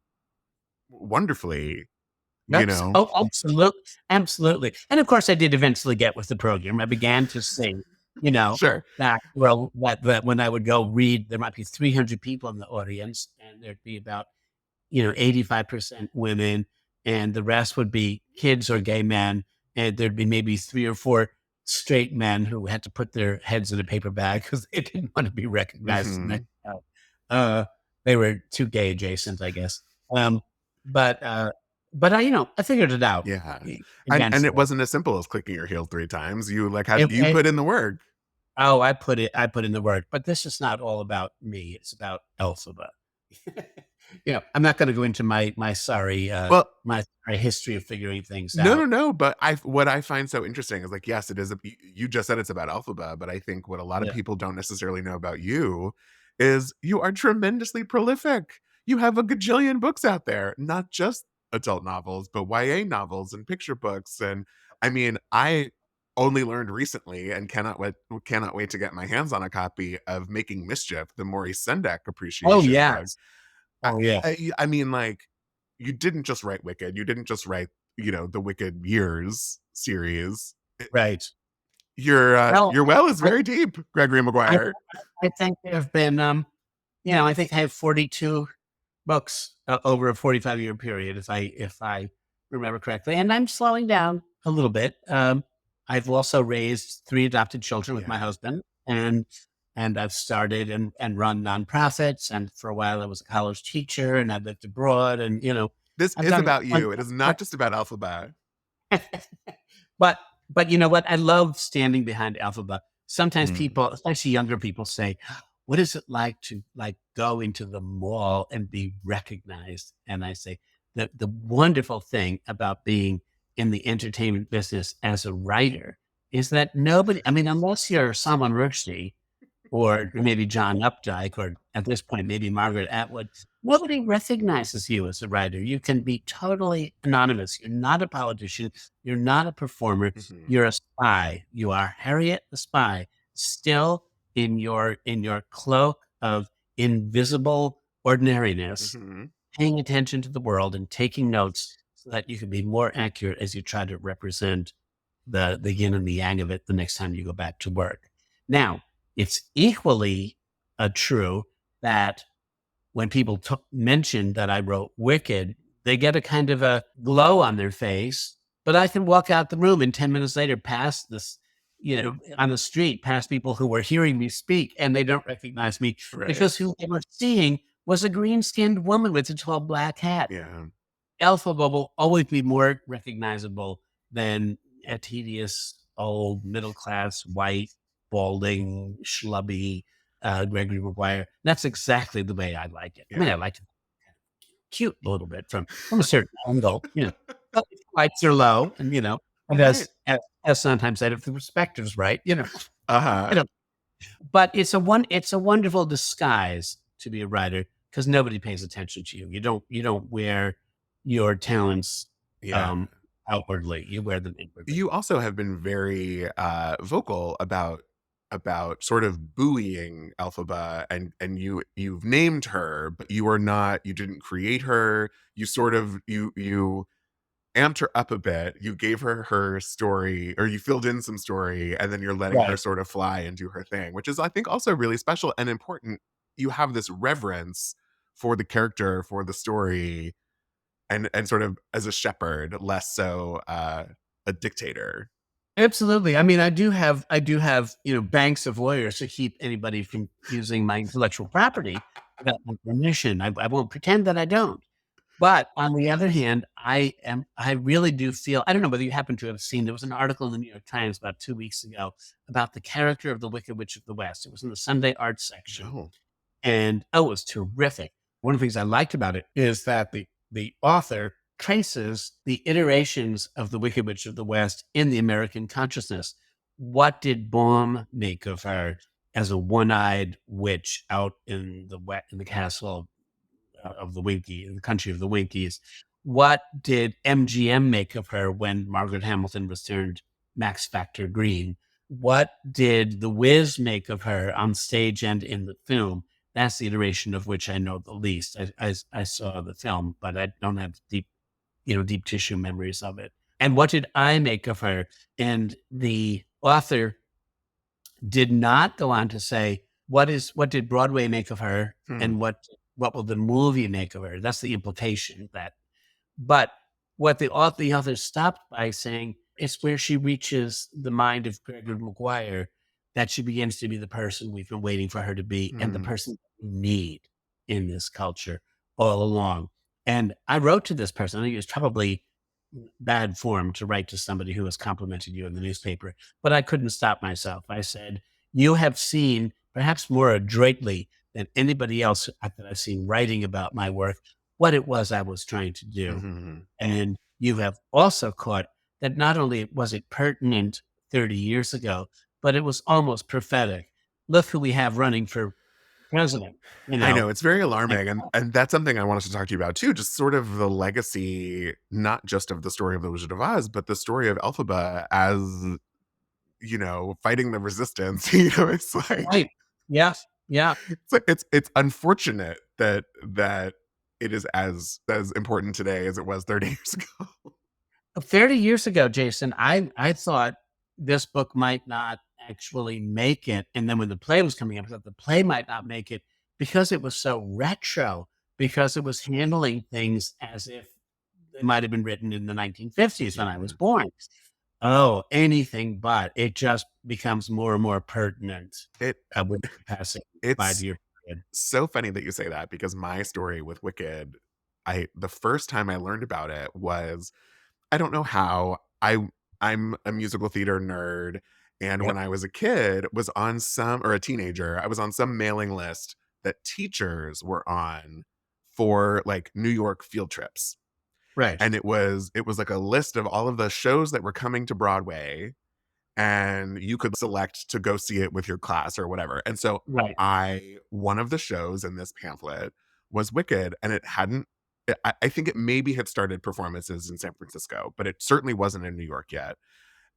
B: wonderfully.
C: Oh, absolutely. Absolutely. And of course I did eventually get with the program. I began to sing,
B: Sure.
C: that when I would go read, there might be 300 people in the audience and there'd be about, 85% women and the rest would be kids or gay men. And there'd be maybe 3 or 4 straight men who had to put their heads in a paper bag because they didn't want to be recognized.
B: Mhm.
C: They were too gay adjacent, I guess. But I figured it out.
B: Yeah. And it wasn't as simple as clicking your heels 3 times. You you put in the work.
C: Oh, I put in the work, but this is not all about me. It's about Elphaba. I'm not going to go into my sorry history of figuring things out.
B: No. But what I find so interesting is, like, yes, it is. You just said it's about Elphaba, but I think what a lot of people don't necessarily know about you is you are tremendously prolific. You have a gajillion books out there, not just adult novels, but YA novels and picture books. And I mean, I only learned recently and cannot wait to get my hands on a copy of Making Mischief, the Maurice Sendak appreciation
C: Oh,
B: book.
C: yes. Oh, yeah.
B: I mean, like, you didn't just write Wicked. You didn't just write, the Wicked Years series.
C: Right.
B: Your well is very deep, Gregory Maguire.
C: I think there have been, I think I have 42 books over a 45-year period, if I remember correctly. And I'm slowing down a little bit. I've also raised 3 adopted children with my husband, and I've started and run nonprofits. And for a while, I was a college teacher, and I lived abroad. And
B: This
C: I've
B: is
C: done
B: about you. It is not just about Alphabet.
C: but you know what? I love standing behind Alphabet. Sometimes
B: Mm.
C: people, especially younger people, say, "What is it like to go into the mall and be recognized?" And I say, the wonderful thing about being in the entertainment business as a writer is that nobody, I mean, unless you're Salman Rushdie or maybe John Updike, or at this point, maybe Margaret Atwood, nobody recognizes you as a writer. You can be totally anonymous. You're not a politician. You're not a performer.
B: Mhm.
C: You're a spy. You are Harriet the spy, still in your cloak of invisible ordinariness,
B: Mhm.
C: paying attention to the world and taking notes so that you can be more accurate as you try to represent the yin and the yang of it the next time you go back to work. Now, it's equally true that when people mention that I wrote Wicked, they get a kind of a glow on their face, but I can walk out the room and 10 minutes later past this, on the street, past people who were hearing me speak, and they don't recognize me
B: Right.
C: because who they were seeing was a green-skinned woman with a tall black hat.
B: Yeah.
C: Alphabet will always be more recognizable than a tedious, old, middle-class, white, balding, schlubby Gregory Maguire. That's exactly the way I like it. I mean, I like it cute a little bit from a certain angle, but the lights are low, and and as sometimes said, if the perspective's right,
B: Uh-huh.
C: but it's a wonderful disguise to be a writer because nobody pays attention to you. You don't wear your talents
B: Yeah.
C: outwardly. You wear them inwardly.
B: You also have been very vocal about sort of buoying Elphaba, and you've named her, but you didn't create her. You sort of you amped her up a bit. You gave her story, or you filled in some story, and then you're letting her
C: Right.
B: sort of fly and do her thing, which is, I think, also really special and important. You have this reverence for the character, for the story, and sort of as a shepherd, less so a dictator.
C: Absolutely. I mean, I do have banks of lawyers to keep anybody from using my intellectual property without my permission. I won't pretend that I don't. But on the other hand, I really do feel, I don't know whether you happen to have seen, there was an article in the New York Times about 2 weeks ago about the character of the Wicked Witch of the West. It was in the Sunday Arts section.
B: No.
C: And it was terrific. One of the things I liked about it is that the author traces the iterations of the Wicked Witch of the West in the American consciousness. What did Baum make of her as a one-eyed witch out in the castle of the Winky, in the country of the Winkies? What did MGM make of her when Margaret Hamilton was turned Max Factor Green? What did The Wiz make of her on stage and in the film? That's the iteration of which I know the least. I saw the film, but I don't have deep tissue memories of it. And what did I make of her? And the author did not go on to say, what did Broadway make of her? And what will the movie make of her? That's the implication but what the author stopped by saying, it's where she reaches the mind of Gregory Maguire that she begins to be the person we've been waiting for her to be and the person we need in this culture all along. And I wrote to this person. I think it was probably bad form to write to somebody who has complimented you in the newspaper, but I couldn't stop myself. I said, you have seen, perhaps more adroitly than anybody else that I've seen writing about my work, what it was I was trying to do.
B: Mm-hmm.
C: And you have also caught that not only was it pertinent 30 years ago, but it was almost prophetic. Look who we have running for president.
B: I know, it's very alarming. And that's something I wanted to talk to you about too, just sort of the legacy, not just of the story of the Wizard of Oz, but the story of Elphaba as, fighting the resistance. It's like,
C: right. Yes. Yeah.
B: it's like, it's unfortunate that it is as important today as it was 30 years ago.
C: 30 years ago, Jason, I thought this book might not actually make it. And then when the play was coming up, I thought the play might not make it because it was so retro. because it was handling things as if they might have been written in the 1950s when I was born. Oh, anything but. It just becomes more and more pertinent
B: It
C: with the passing by
B: it's
C: the year period.
B: so funny that you say that because my story with Wicked, the first time I learned about it was, I don't know how. I'm a musical theater nerd, and
C: Yep.
B: when I was a kid, was on some or a teenager, I was on some mailing list that teachers were on for like New York field trips.
C: Right.
B: And it was like a list of all of the shows that were coming to Broadway, and you could select to go see it with your class or whatever. And so
C: Right.
B: one of the shows in this pamphlet was Wicked, and it hadn't, I think it maybe had started performances in San Francisco, but it certainly wasn't in New York yet.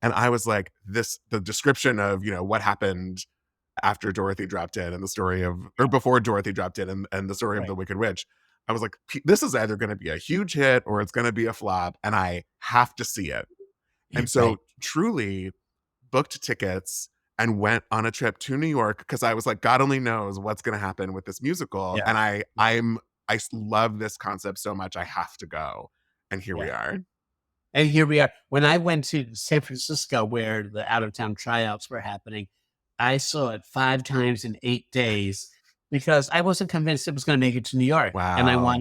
B: And I was like, the description of, what happened after Dorothy dropped in and the story of, or before Dorothy dropped in and the story of the
C: Right.
B: Wicked Witch. I was like, this is either going to be a huge hit or it's going to be a flop, and I have to see it. And so
C: Right.
B: truly booked tickets and went on a trip to New York because I was like, God only knows what's going to happen with this musical.
C: Yeah.
B: And I love this concept so much. I have to go. And here we
C: Yeah.
B: are.
C: And here we are. When I went to San Francisco, where the out of town tryouts were happening, I saw it 5 times in 8 days because I wasn't convinced it was going to make it to New York. And I
B: Wow.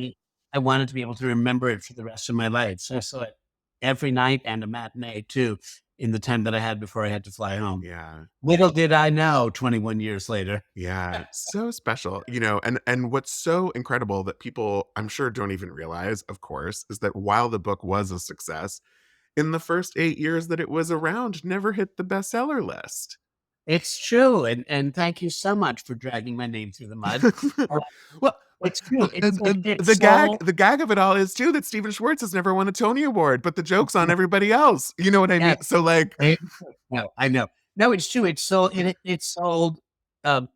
C: wanted to be able to remember it for the rest of my life. So I saw it every night and a matinee too in the time that I had before I had to fly home.
B: Yeah.
C: Little did I know 21 years later.
B: Yeah. So special. And what's so incredible that people I'm sure don't even realize, of course, is that while the book was a success, in the first 8 years that it was around, never hit the bestseller list.
C: It's true. And thank you so much for dragging my name through the mud. Uh,
B: Well,
C: It's true. It's
B: the gag
C: so
B: the gag of it all is too that Stephen Schwartz has never won a Tony Award, but the joke's on everybody else. You know what I mean?
C: yes.
B: So like,
C: No, I know. No, it's true. It sold um,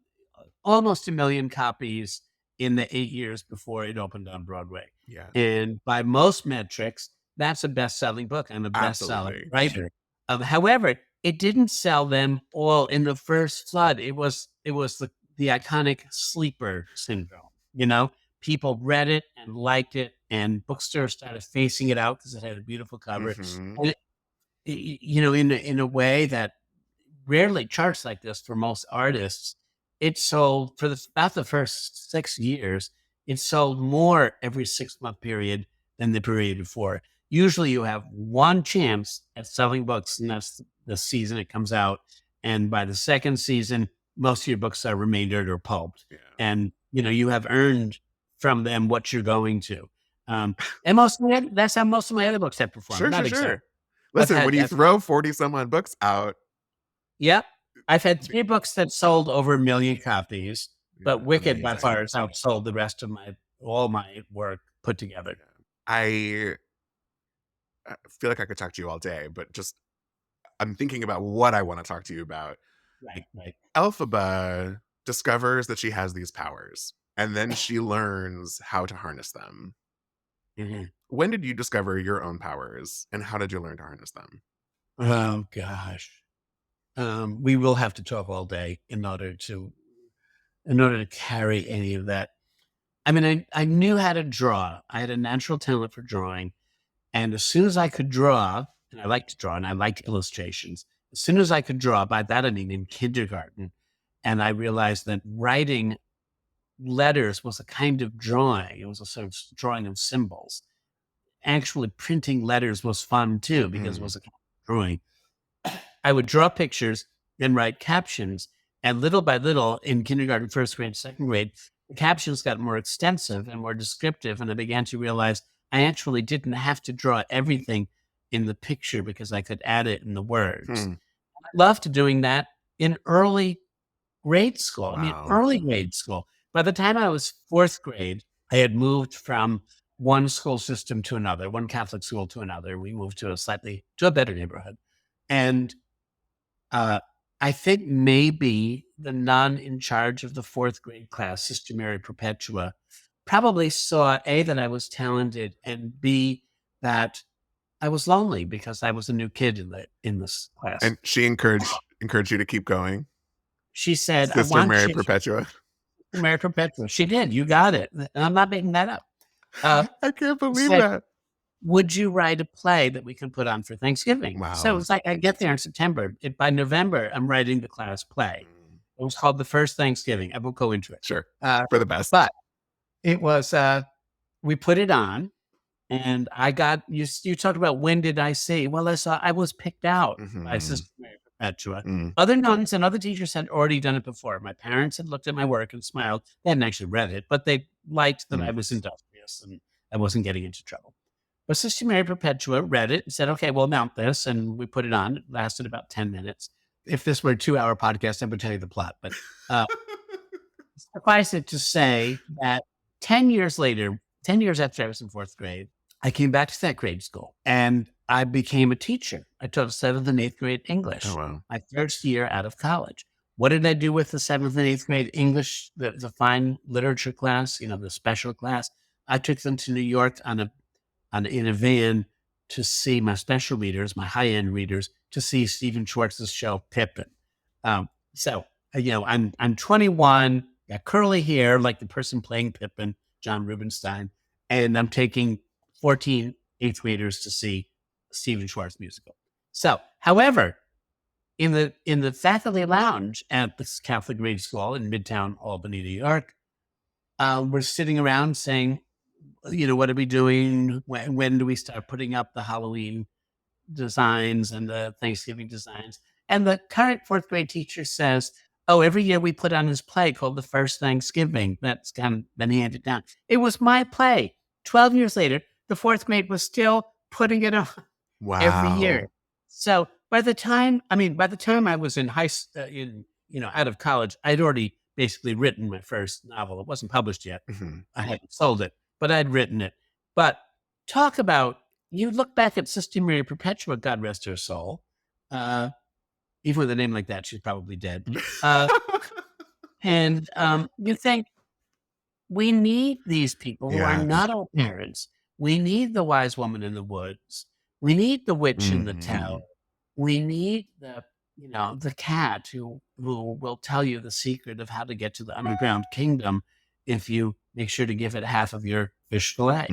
C: almost 1,000,000 copies in the 8 years before it opened on Broadway.
B: yeah,
C: And by most metrics, that's a best-selling book. I'm a best-selling
B: absolutely.
C: writer. However, it didn't sell them all in the first flood. It was the iconic sleeper syndrome. People read it and liked it, and bookstores started facing it out because it had a beautiful cover.
B: Hmm.
C: And in a way that rarely charts like this for most artists, it sold for about the first 6 years. It sold more every 6-month period than the period before. Usually, you have one chance at selling books, and that's the season it comes out. And by the second season, most of your books are remaindered or pulped,
B: Yeah.
C: and you have earned from them what you're going to. And that's how most of my other books have performed.
B: Sure,
C: Not
B: sure,
C: exactly.
B: sure. Listen, when you throw 40 some odd books out,
C: Yep. I've had 3 books that sold over 1,000,000 copies, but Wicked by
B: amazing.
C: far has outsold the rest of all my work put together.
B: I feel like I could talk to you all day, but just I'm thinking about what I want to talk to you about.
C: Right, right.
B: Elphaba discovers that she has these powers, and then she learns how to harness them.
C: Mhm.
B: When did you discover your own powers, and how did you learn to harness them?
C: Oh gosh. We will have to talk all day in order to carry any of that. I mean, I knew how to draw. I had a natural talent for drawing. And as soon as I could draw, and I like to draw and I liked illustrations, as soon as I could draw, by that I mean in kindergarten, and I realized that writing letters was a kind of drawing. It was a sort of drawing of symbols. Actually, printing letters was fun too, because it was a kind of drawing. I would draw pictures and write captions. And little by little, in kindergarten, first grade, second grade, the captions got more extensive and more descriptive. And I began to realize I actually didn't have to draw everything in the picture because I could add it in the words.
B: Hmm.
C: I loved doing that in early grade school. I mean,
B: Wow.
C: early grade school. By the time I was 4th grade, I had moved from one school system to another, one Catholic school to another. We moved to a better neighborhood. And I think maybe the nun in charge of the 4th grade class, Sister Mary Perpetua, probably saw A, that I was talented, and B, that I was lonely because I was a new kid in this class.
B: And she encouraged you to keep going.
C: She said,
B: Sister Mary Perpetua.
C: Mary Perpetua. She did. You got it. And I'm not making that up.
B: I can't believe
C: said,
B: that.
C: would you write a play that we can put on for Thanksgiving?
B: Wow.
C: So it's like I get there in September. By November, I'm writing the class play. It was called The First Thanksgiving. I won't go into it.
B: Sure. For the best.
C: But it was, we put it on, and I got, you talked about when did I see? Well, I was picked out by Sister Mary Perpetua. Other nuns and other teachers had already done it before. My parents had looked at my work and smiled. They hadn't actually read it, but they liked that I was industrious and I wasn't getting into trouble. But Sister Mary Perpetua read it and said, okay, we'll mount this. And we put it on. It lasted about 10 minutes. If this were a 2-hour podcast, I would tell you the plot. But suffice it to say that 10 years later, 10 years after I was in 4th grade, I came back to that grade school and I became a teacher. I taught 7th and 8th grade English.
B: Oh, wow.
C: My first year out of college. What did I do with the 7th and 8th grade English, the fine literature class, the special class? I took them to New York in a van to see my special readers, my high-end readers, to see Stephen Schwartz's show Pippin. I'm 21, got curly hair like the person playing Pippin, John Rubinstein, and I'm taking 14 8th graders to see Stephen Schwartz musical. So, however, in the faculty lounge at this Catholic grade school in Midtown Albany, New York, we're sitting around saying, what are we doing? When do we start putting up the Halloween designs and the Thanksgiving designs? And the current 4th grade teacher says, oh, every year we put on this play called The First Thanksgiving. That's kind of been handed down. It was my play. 12 years later, the 4th grade was still putting it on every year. So by the time I was in out of college, I'd already basically written my first novel. It wasn't published yet. I hadn't sold it, but I'd written it. But talk about, you look back at Sister Mary Perpetua, God rest her soul. Even with a name like that, she's probably dead. And you think, we need these people who are not all parents. We need the wise woman in the woods. We need the witch in the tower. We need the cat who will tell you the secret of how to get to the underground kingdom if you make sure to give it half of your fish fillet.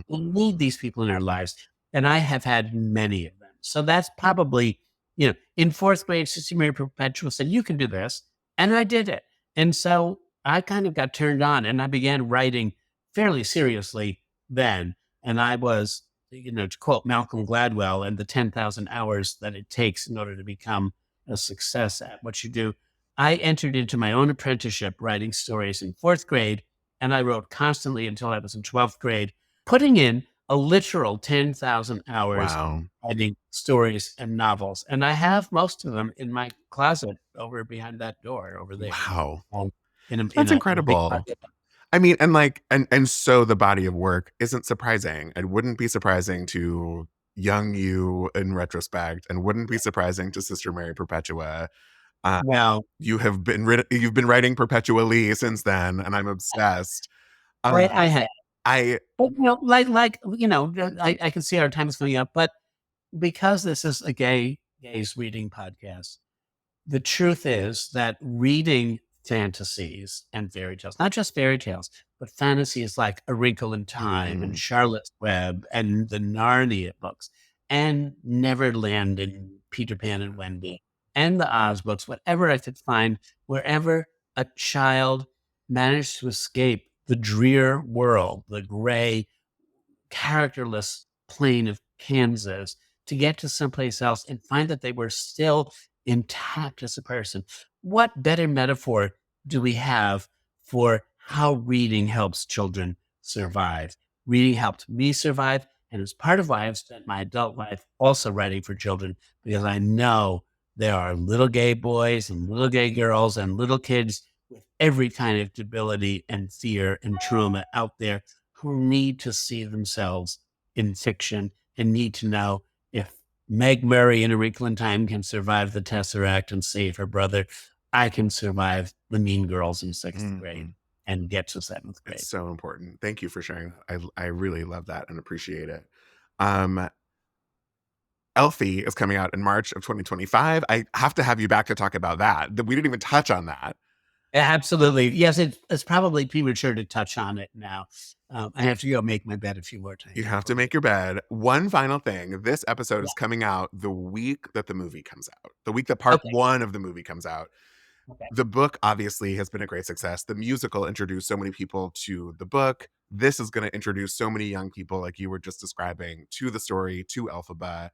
C: We need these people in our lives. And I have had many of them. So that's probably, in 4th grade, Sister Mary Perpetua said, you can do this. And I did it. And so I kind of got turned on and I began writing fairly seriously then. And I was, to quote Malcolm Gladwell, and the 10,000 hours that it takes in order to become a success at what you do. I entered into my own apprenticeship writing stories in 4th grade, and I wrote constantly until I was in 12th grade, putting in a literal 10,000 hours writing stories and novels. And I have most of them in my closet over behind that door over there.
B: Wow. That's incredible. I mean, and so the body of work isn't surprising. It wouldn't be surprising to young you in retrospect, and wouldn't be surprising to Sister Mary Perpetua. You've been writing perpetually since then, and I'm obsessed.
C: I have. I can see our time is coming up, but because this is a gays reading podcast, the truth is that reading fantasies and fairy tales, not just fairy tales, but fantasies like A Wrinkle in Time and Charlotte's Web and the Narnia books and Neverland and Peter Pan and Wendy and the Oz books, whatever I could find, wherever a child managed to escape the drear world, the gray, characterless plain of Kansas, to get to someplace else and find that they were still intact as a person. What better metaphor do we have for how reading helps children survive? Reading helped me survive, and it's part of why I've spent my adult life also writing for children, because I know there are little gay boys and little gay girls and little kids with every kind of debility and fear and trauma out there who need to see themselves in fiction and need to know if Meg Murray in A Wrinkle in Time can survive the Tesseract and save her brother, I can survive the Mean Girls in 6th grade and get to 7th grade.
B: It's so important. Thank you for sharing that. I really love that and appreciate it. Elfie is coming out in March of 2025. I have to have you back to talk about that. We didn't even touch on that.
C: Absolutely. Yes, it's probably premature to touch on it now. I have to go make my bed a few more times.
B: You have to make your bed. One final thing. This episode
C: Yeah.
B: is coming out the week that the movie comes out, the week that part
C: Okay.
B: one of the movie comes out.
C: Okay.
B: The book obviously has been a great success. The musical introduced so many people to the book. This is going to introduce so many young people, like you were just describing, to the story, to Elphaba.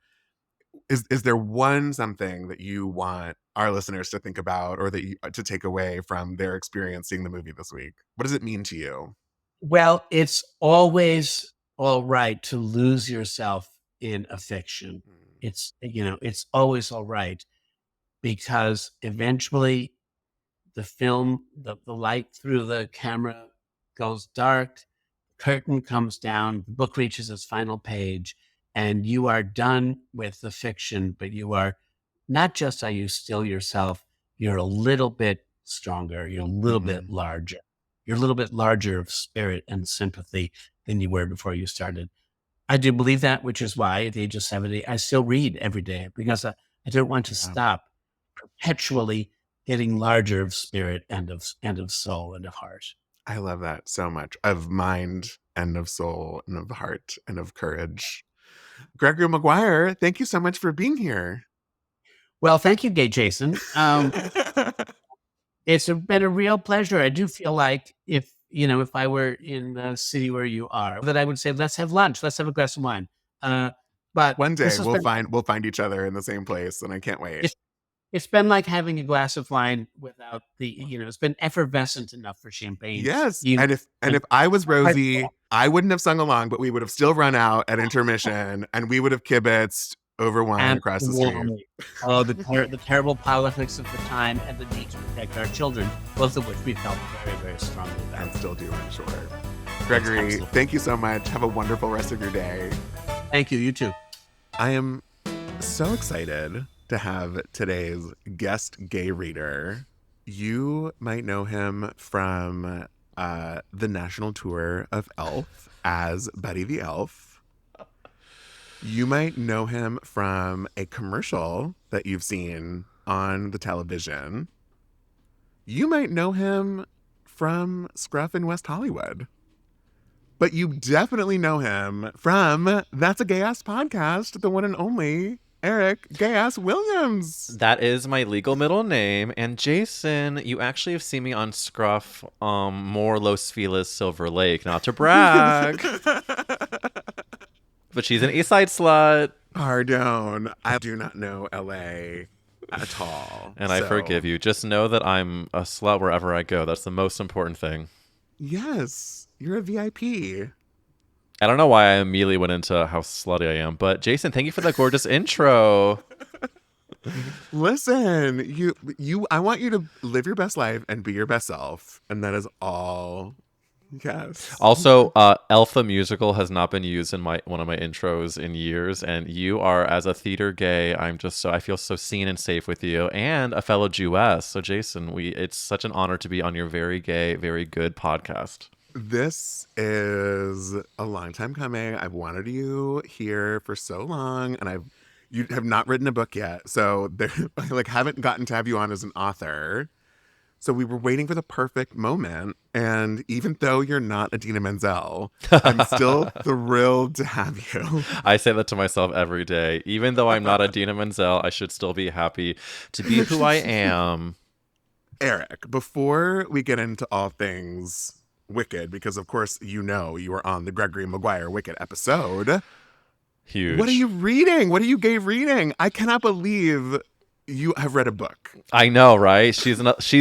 B: Is there something that you want our listeners to think about, or to take away from their experience seeing the movie this week? What does it mean to you?
C: Well, it's always all right to lose yourself in a fiction. It's always all right, because eventually the light through the camera goes dark, curtain comes down, the book reaches its final page, and you are done with the fiction, but you are not just are you still yourself, you're a little bit stronger, you're a little bit larger. You're a little bit larger of spirit and sympathy than you were before you started. I do believe that, which is why at the age of 70, I still read every day, because I don't want to stop perpetually getting larger of spirit and of soul and of heart.
B: I love that so much. Of mind and of soul and of heart and of courage. Gregory Maguire, thank you so much for being here.
C: Well, thank you, Gay Jason. It's been a real pleasure. I do feel like if I were in the city where you are, that I would say, let's have lunch, let's have a glass of wine. But
B: One day
C: this has
B: we'll
C: been,
B: find each other in the same place, and I can't wait.
C: it's been like having a glass of wine without it's been effervescent enough for champagne.
B: Yes. And if I was Rosie, I wouldn't have sung along, but we would have still run out at intermission and we would have kibitzed over wine across the street.
C: Oh, the terrible politics of the time and the need to protect our children, both of which we felt very, very strongly about.
B: And still do, I'm sure. Gregory, thank you so much. Have a wonderful rest of your day.
C: Thank you. You too.
B: I am so excited to have today's guest gay reader. You might know him from the national tour of Elf as Buddy the Elf. You might know him from a commercial that you've seen on the television. You might know him from Scruff in West Hollywood. But you definitely know him from That's a Gay Ass Podcast, the one and only Eric Gay Ass Williams.
D: That is my legal middle name. And Jason, you actually have seen me on Scruff, more Los Feliz, Silver Lake, not to brag. But she's an East Side slut.
B: Pardon. I do not know LA at all.
D: And I forgive you. Just know that I'm a slut wherever I go. That's the most important thing.
B: Yes, you're a VIP.
D: I don't know why I immediately went into how slutty I am, but Jason, thank you for that gorgeous intro.
B: Listen, I want you to live your best life and be your best self, and that is all. Yes.
D: Also, Alpha Musical has not been used in one of my intros in years, and you are, as a theater gay, I feel so seen and safe with you, and a fellow Jewess. So, Jason, it's such an honor to be on your very gay, very good podcast.
B: This is a long time coming. I've wanted you here for so long, and you have not written a book yet, so I haven't gotten to have you on as an author. So we were waiting for the perfect moment, and even though you're not Idina Menzel, I'm still thrilled to have you.
D: I say that to myself every day. Even though I'm not Idina Menzel, I should still be happy to be who I am.
B: Eric, before we get into all things Wicked, because of course you were on the Gregory Maguire Wicked episode.
D: Huge.
B: What are you reading? What are you gay reading? I cannot believe you have read a book.
D: I know, right? She's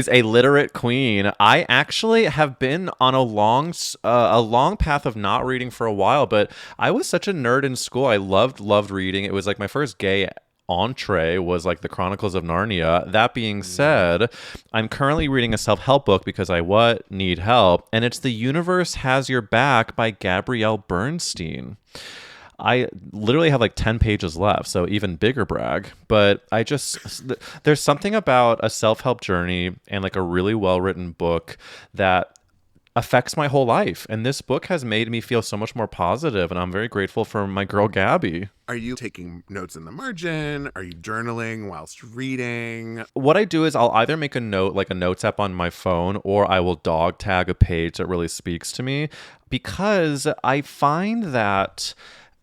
D: a literate queen. I actually have been on a long path of not reading for a while, but I was such a nerd in school. I loved reading. It was like my first gay entree was like the Chronicles of Narnia. That being said, I'm currently reading a self-help book because I need help, and it's The Universe Has Your Back by Gabrielle Bernstein. I literally have like 10 pages left, so even bigger brag. But there's something about a self-help journey and like a really well-written book that affects my whole life. And this book has made me feel so much more positive, and I'm very grateful for my girl Gabby.
B: Are you taking notes in the margin? Are you journaling whilst reading?
D: What I do is I'll either make a note, like a notes app on my phone, or I will dog tag a page that really speaks to me, because I find that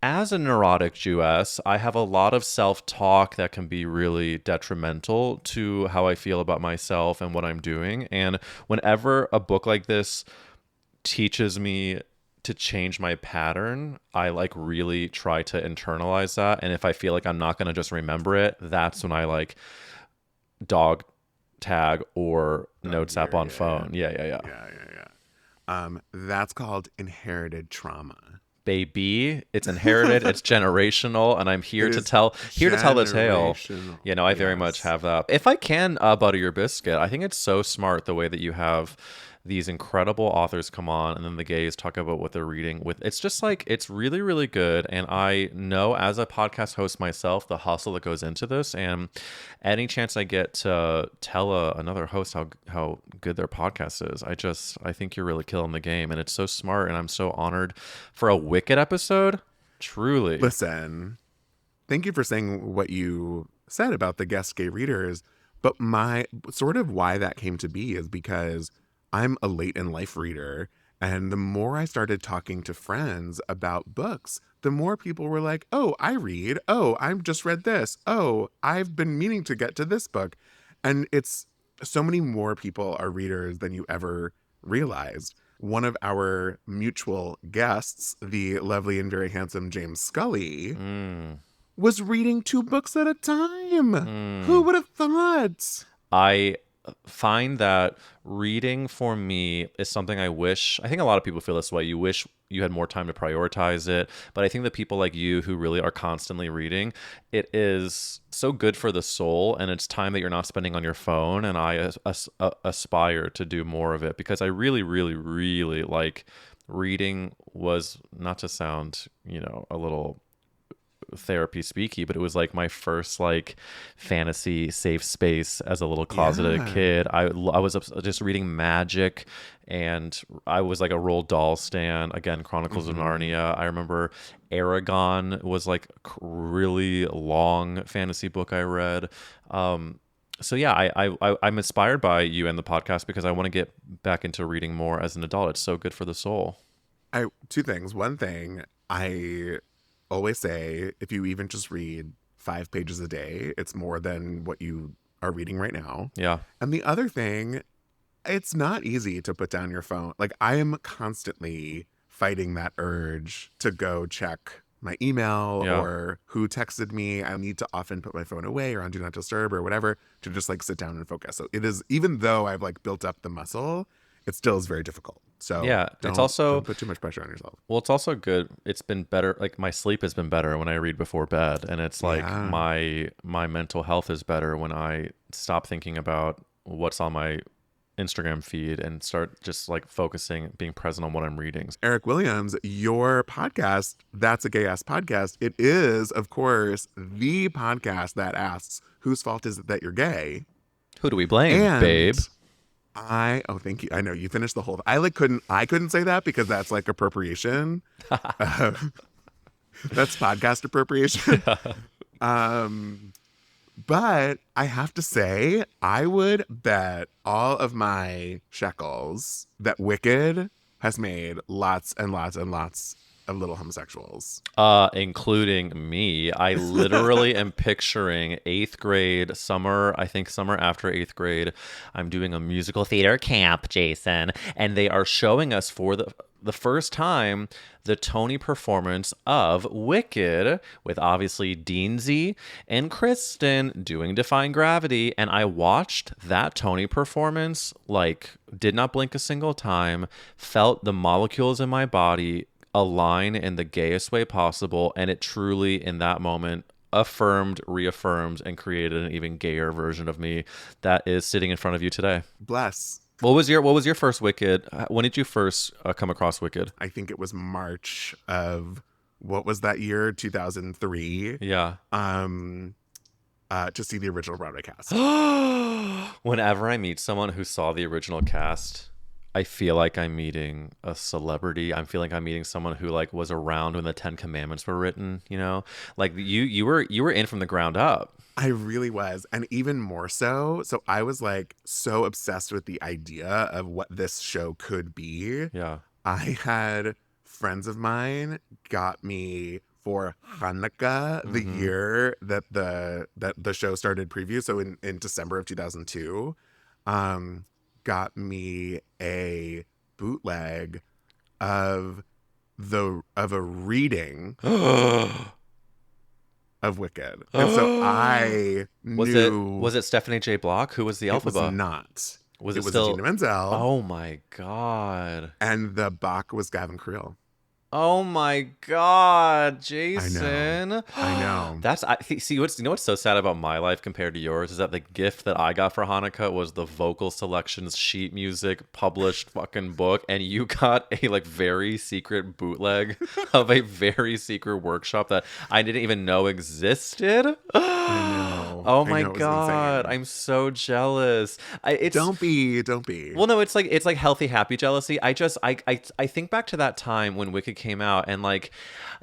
D: as a neurotic Jewess, I have a lot of self-talk that can be really detrimental to how I feel about myself and what I'm doing. And whenever a book like this teaches me to change my pattern, I like really try to internalize that. And if I feel like I'm not going to just remember it, that's when I like dog tag or notes app on phone. Yeah.
B: That's called inherited trauma.
D: Baby, it's inherited, it's generational, and I'm here to tell the tale.
B: Generational.
D: You know, I very much have that. If I can butter your biscuit, I think it's so smart the way that you have these incredible authors come on and then the gays talk about what they're reading with. It's just like, it's really, really good. And I know as a podcast host myself, the hustle that goes into this, and any chance I get to tell another host how good their podcast is, I think you're really killing the game, and it's so smart. And I'm so honored for a Wicked episode. Truly.
B: Listen, thank you for saying what you said about the guest gay readers. But my sort of why that came to be is because I'm a late in life reader. And the more I started talking to friends about books, the more people were like, oh, I read. Oh, I've just read this. Oh, I've been meaning to get to this book. And it's so many more people are readers than you ever realized. One of our mutual guests, the lovely and very handsome James Scully, was reading 2 books at a time. Who would have thought?
D: I find that reading for me is something I think a lot of people feel this way. You wish you had more time to prioritize it. But I think that people like you who really are constantly reading, it is so good for the soul, and it's time that you're not spending on your phone. And I aspire to do more of it, because I really, really, really like reading. Was not to sound, a little therapy speaky, but it was like my first like fantasy safe space as a little closeted kid. I was just reading magic, and I was like a Roald Dahl stan. Again, Chronicles of Narnia. I remember Aragon was like a really long fantasy book I read. So yeah, I'm inspired by you and the podcast, because I want to get back into reading more as an adult. It's so good for the soul.
B: 2 things. One thing, I always say, if you even just read 5 pages a day, it's more than what you are reading right now.
D: Yeah.
B: And the other thing, it's not easy to put down your phone. Like, I am constantly fighting that urge to go check my email or who texted me. I need to often put my phone away or on Do Not Disturb or whatever to just like sit down and focus. So it is, even though I've like built up the muscle, it still is very difficult. So
D: yeah, it's also,
B: don't put too much pressure on yourself.
D: Well, it's also good. It's been better. Like my sleep has been better when I read before bed, and it's like my mental health is better when I stop thinking about what's on my Instagram feed and start just like focusing, being present on what I'm reading.
B: Eric Williams, your podcast, That's a Gay Ass Podcast. It is, of course, the podcast that asks, whose fault is it that you're gay?
D: Who do we blame, babe?
B: Thank you. I know you finished the whole. I couldn't say that because that's like appropriation. That's podcast appropriation. But I have to say, I would bet all of my shekels that Wicked has made lots and lots and lots of little homosexuals.
D: Including me. I literally am picturing 8th grade summer after 8th grade. I'm doing a musical theater camp, Jason, and they are showing us for the first time the Tony performance of Wicked, with obviously Deansy and Kristen doing Defying Gravity. And I watched that Tony performance, like, did not blink a single time, felt the molecules in my body align in the gayest way possible, and it truly in that moment affirmed, reaffirmed, and created an even gayer version of me that is sitting in front of you today.
B: Bless.
D: What was your first Wicked? When did you first come across Wicked?
B: I think it was March of, what was that year? 2003.
D: Yeah.
B: To see the original Broadway cast.
D: Whenever I meet someone who saw the original cast, I feel like I'm meeting a celebrity. I'm feeling like I'm meeting someone who like was around when the Ten Commandments were written, you know? Like you were in from the ground up.
B: I really was. And even more so. So I was like so obsessed with the idea of what this show could be.
D: Yeah.
B: I had friends of mine got me for Hanukkah, the year that the show started preview. So in December of 2002, got me a bootleg of a reading of Wicked. And so I knew.
D: Was it Stephanie J. Block? Who was the
B: It was
D: Elphaba?
B: not.
D: Was
B: it
D: it
B: was
D: still
B: Idina Menzel.
D: Oh my god.
B: And the Bach was Gavin Creel.
D: Oh my god, Jason.
B: I know.
D: See what's so sad about my life compared to yours is that the gift that I got for Hanukkah was the vocal selections sheet music published fucking book, and you got a like very secret bootleg of a very secret workshop that I didn't even know existed.
B: I know.
D: Oh
B: I
D: my
B: know, it was
D: god,
B: insane.
D: I'm so jealous.
B: Don't be.
D: Well, no, it's like healthy, happy jealousy. I think back to that time when Wicked came out, and like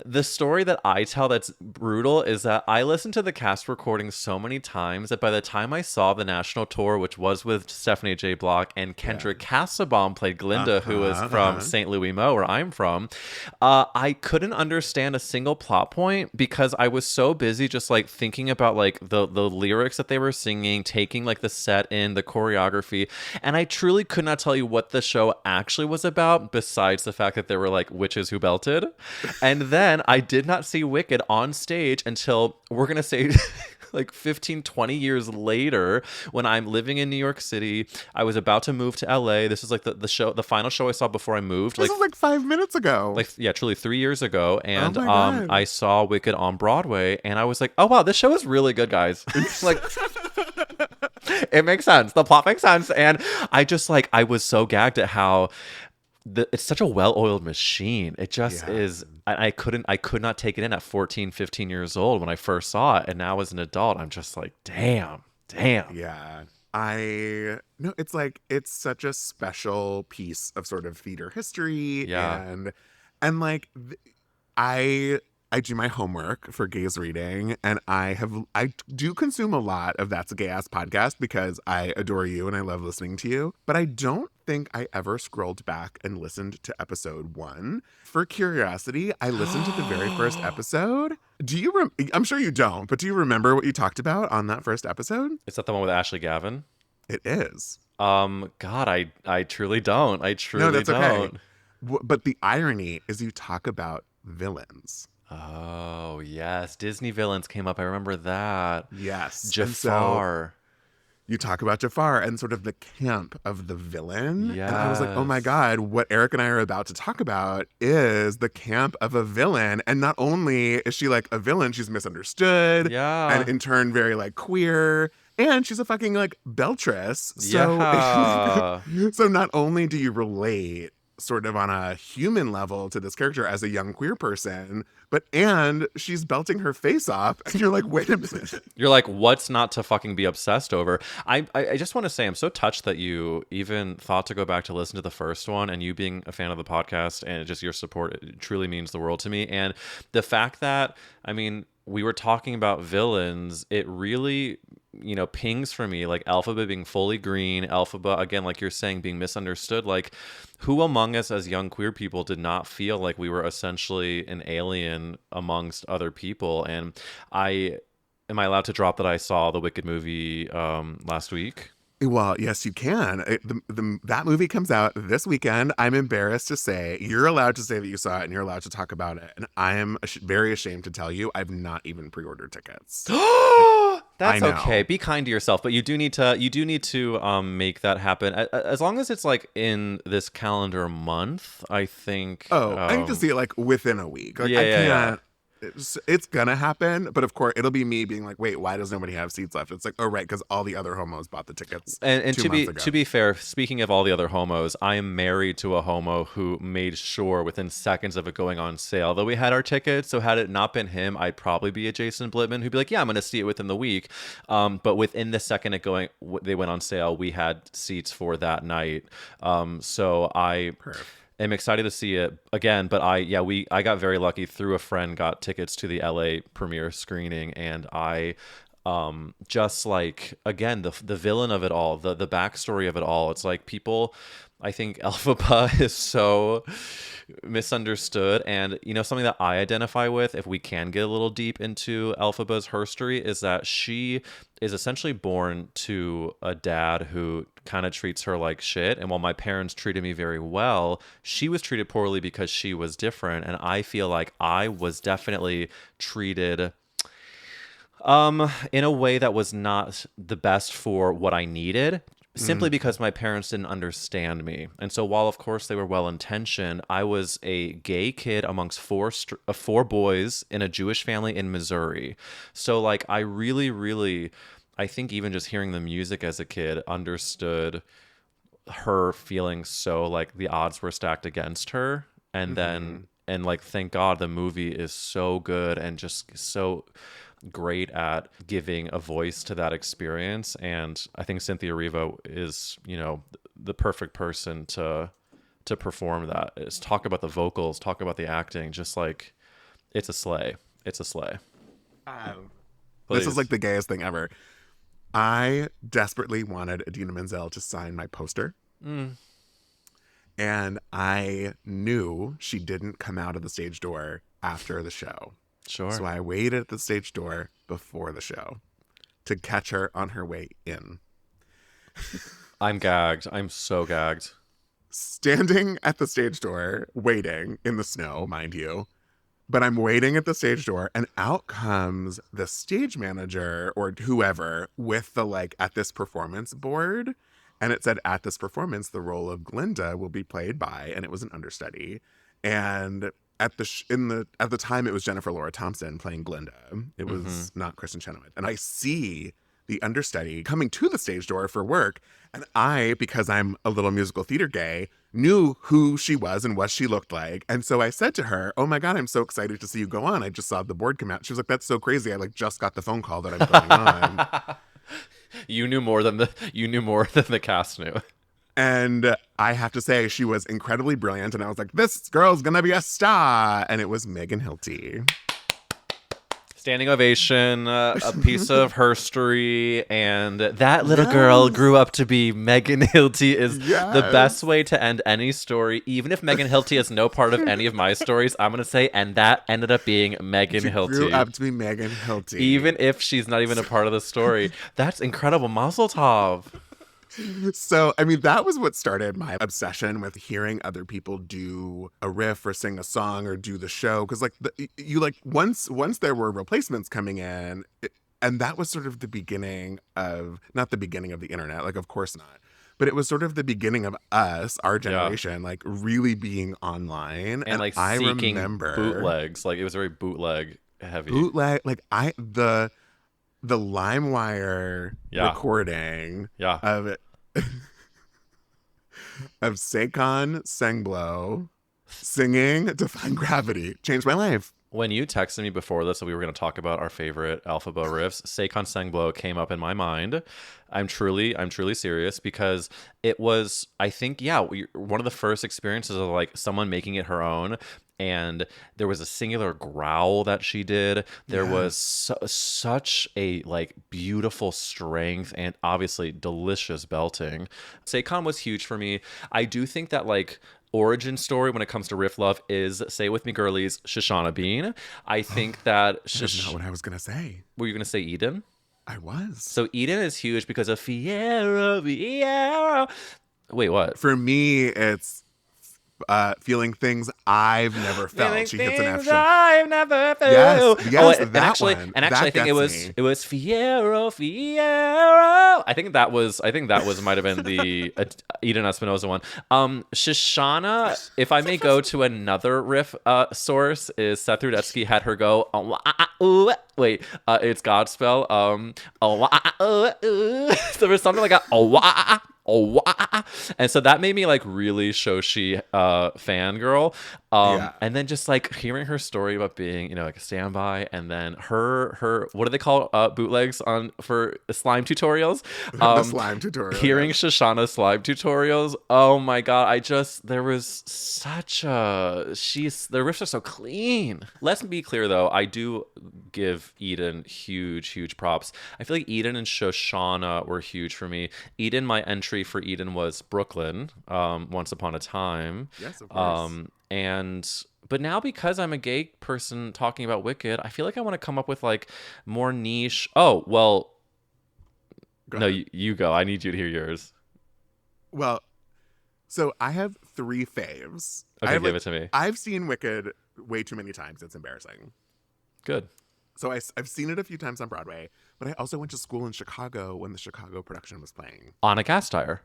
D: the story that I tell that's brutal is that I listened to the cast recordings so many times that by the time I saw the national tour, which was with Stephanie J. Block and Kendra Cassabaum played Glinda, who is from St. Louis, Mo, where I'm from, I couldn't understand a single plot point because I was so busy just like thinking about like the lyrics that they were singing, taking like the set in, the choreography, and I truly could not tell you what the show actually was about besides the fact that there were like witches who belted. And then I did not see Wicked on stage until, we're gonna say, like 15, 20 years later, when I'm living in New York City. I was about to move to LA. This is like the final show I saw before I moved.
B: This was like 5 minutes ago.
D: Like, yeah, truly 3 years ago. And
B: my God.
D: I saw Wicked on Broadway, and I was like, oh wow, this show is really good, guys. Like, it makes sense. The plot makes sense. And I was so gagged at how it's such a well-oiled machine. It just is. I could not take it in at 14, 15 years old when I first saw it. And now as an adult, I'm just like, damn.
B: Yeah. No, it's like, it's such a special piece of sort of theater history.
D: Yeah.
B: And like, I do my homework for Gays Reading, and I do consume a lot of That's a Gay Ass podcast because I adore you and I love listening to you. But I don't think I ever scrolled back and listened to episode 1. For curiosity, I listened to the very first episode. I'm sure you don't, but do you remember what you talked about on that first episode?
D: Is that the one with Ashley Gavin?
B: It is.
D: God, I truly don't. I truly
B: No, that's
D: don't.
B: okay. But the irony is you talk about villains.
D: Oh, yes. Disney villains came up. I remember that.
B: Yes.
D: Jafar.
B: You talk about Jafar and sort of the camp of the villain.
D: Yes.
B: And I was like, oh my God, what Eric and I are about to talk about is the camp of a villain. And not only is she like a villain, she's misunderstood.
D: Yeah.
B: And in turn, very like queer. And she's a fucking like beltress. So,
D: Yeah.
B: so not only do you relate sort of on a human level to this character as a young queer person, and she's belting her face off, and you're like, wait a minute.
D: You're like, what's not to fucking be obsessed over? I just want to say I'm so touched that you even thought to go back to listen to the first one, and you being a fan of the podcast and just your support, it truly means the world to me. And the fact that, I mean, we were talking about villains, it really, pings for me, like Elphaba being fully green, Elphaba, again, like you're saying, being misunderstood. Like, who among us as young queer people did not feel like we were essentially an alien amongst other people? And am I allowed to drop that I saw the Wicked movie last week?
B: Well, yes, you can. That movie comes out this weekend. I'm embarrassed to say, you're allowed to say that you saw it and you're allowed to talk about it. And I am very ashamed to tell you, I've not even pre-ordered tickets.
D: That's okay. Be kind to yourself, but you do need to make that happen. As long as it's like in this calendar month, I think.
B: I need to see it like within a week. Like,
D: yeah,
B: I can't. it's gonna happen, but of course it'll be me being like, wait, why does nobody have seats left? It's like, oh right, because all the other homos bought the tickets
D: And
B: 2
D: to
B: months
D: be
B: ago.
D: to be fair, speaking of all the other homos, I am married to a homo who made sure within seconds of it going on sale that we had our tickets. So had it not been him, I'd probably be a Jason Blitman who'd be like, yeah, I'm going to see it within the week. But within the second they went on sale, we had seats for that night. So I am excited to see it again. But I got very lucky through a friend, got tickets to the LA premiere screening, and I just like, again, the villain of it all, the backstory of it all. It's like people, I think Elphaba is so misunderstood, and something that I identify with, if we can get a little deep into Elphaba's herstory, is that she is essentially born to a dad who kind of treats her like shit, and while my parents treated me very well, she was treated poorly because she was different, and I feel like I was definitely treated in a way that was not the best for what I needed, simply because my parents didn't understand me. And so while of course they were well-intentioned, I was a gay kid amongst four boys in a Jewish family in Missouri. So like I really, I think even just hearing the music as a kid, understood her feeling so like the odds were stacked against her. And then, and like, thank God the movie is so good and just so great at giving a voice to that experience. And I think Cynthia Erivo is, the perfect person to perform that. Is talk about the vocals, talk about the acting, just like it's a slay. It's a slay.
B: This is like the gayest thing ever. I desperately wanted Idina Menzel to sign my poster. And I knew she didn't come out of the stage door after the show.
D: Sure.
B: So I waited at the stage door before the show to catch her on her way in.
D: I'm gagged. I'm so gagged.
B: Standing at the stage door, waiting in the snow, mind you. But I'm waiting at the stage door, and out comes the stage manager or whoever with the like at this performance board. And it said, at this performance, the role of Glinda will be played by, and it was an understudy. And at the time, it was Jennifer Laura Thompson playing Glinda. It was not Kristen Chenoweth. And I see the understudy coming to the stage door for work. And I, because I'm a little musical theater gay, knew who she was and what she looked like. And so I said to her, oh my God, I'm so excited to see you go on. I just saw the board come out. She was like, that's so crazy. I like just got the phone call that I'm going on.
D: You knew more than the cast knew.
B: And I have to say, she was incredibly brilliant. And I was like, this girl's going to be a star. And it was Megan Hilty.
D: Standing ovation, a piece of herstory, and that little girl grew up to be Megan Hilty is the best way to end any story. Even if Megan Hilty is no part of any of my stories, I'm going to say, and that ended up being Megan Hilty.
B: Grew up to be Megan Hilty.
D: Even if she's not even a part of the story. That's incredible. Mazel tov.
B: So, I mean, that was what started my obsession with hearing other people do a riff or sing a song or do the show. Because, like, once there were replacements coming in, and that was sort of the beginning of, not the beginning of the internet, like, of course not. But it was sort of the beginning of us, our generation, like, really being online.
D: And like,
B: I
D: seeking
B: remember
D: bootlegs. Like, it was very bootleg heavy.
B: Like, the LimeWire recording of Sekon Sengblo singing Define Gravity changed my life.
D: When you texted me before this that we were going to talk about our favorite Elphaba riffs, Sekon Sengblo came up in my mind. I'm truly serious, because it was, I think, one of the first experiences of like someone making it her own. And there was a singular growl that she did. There was such a like beautiful strength and obviously delicious belting. Sekon was huge for me. I do think that like origin story when it comes to riff love is, say it with me girlies, Shoshana Bean. I think that
B: That's not what I was gonna say.
D: Were you gonna say Eden?
B: I was.
D: So Eden is huge because of Fiero. Wait, what?
B: For me, it's feeling things I've never felt.
D: Feeling
B: She hits an F
D: things
B: sharp.
D: I've never felt.
B: Yes,
D: and
B: that
D: actually,
B: one.
D: and actually,
B: That
D: I think
B: gets me.
D: it was Fiero. I think that was might have been the Eden Espinosa one. Shoshana, if I may go to another riff source, is Seth Rudetsky had her go. Wait, it's Godspell. There was something like a. And so that made me like really Shoshi fangirl. And then just like hearing her story about being, you know, like a standby, and then her what do they call bootlegs on for slime tutorials?
B: The slime tutorial.
D: Hearing Shoshana's slime tutorials, oh my god, there was such a the riffs are so clean. Let's be clear though, I do give Eden huge props. I feel like Eden and Shoshana were huge for me. Eden, my entry for Eden was Brooklyn, Once Upon a Time.
B: Yes, of course.
D: But now because I'm a gay person talking about Wicked, I feel like I want to come up with like more niche. Oh, well, no, you go. I need you to hear yours.
B: Well, so I have 3 faves.
D: Okay, give it to me.
B: I've seen Wicked way too many times. It's embarrassing.
D: Good.
B: So I've seen it a few times on Broadway, but I also went to school in Chicago when the Chicago production was playing.
D: Anna Gasteyer.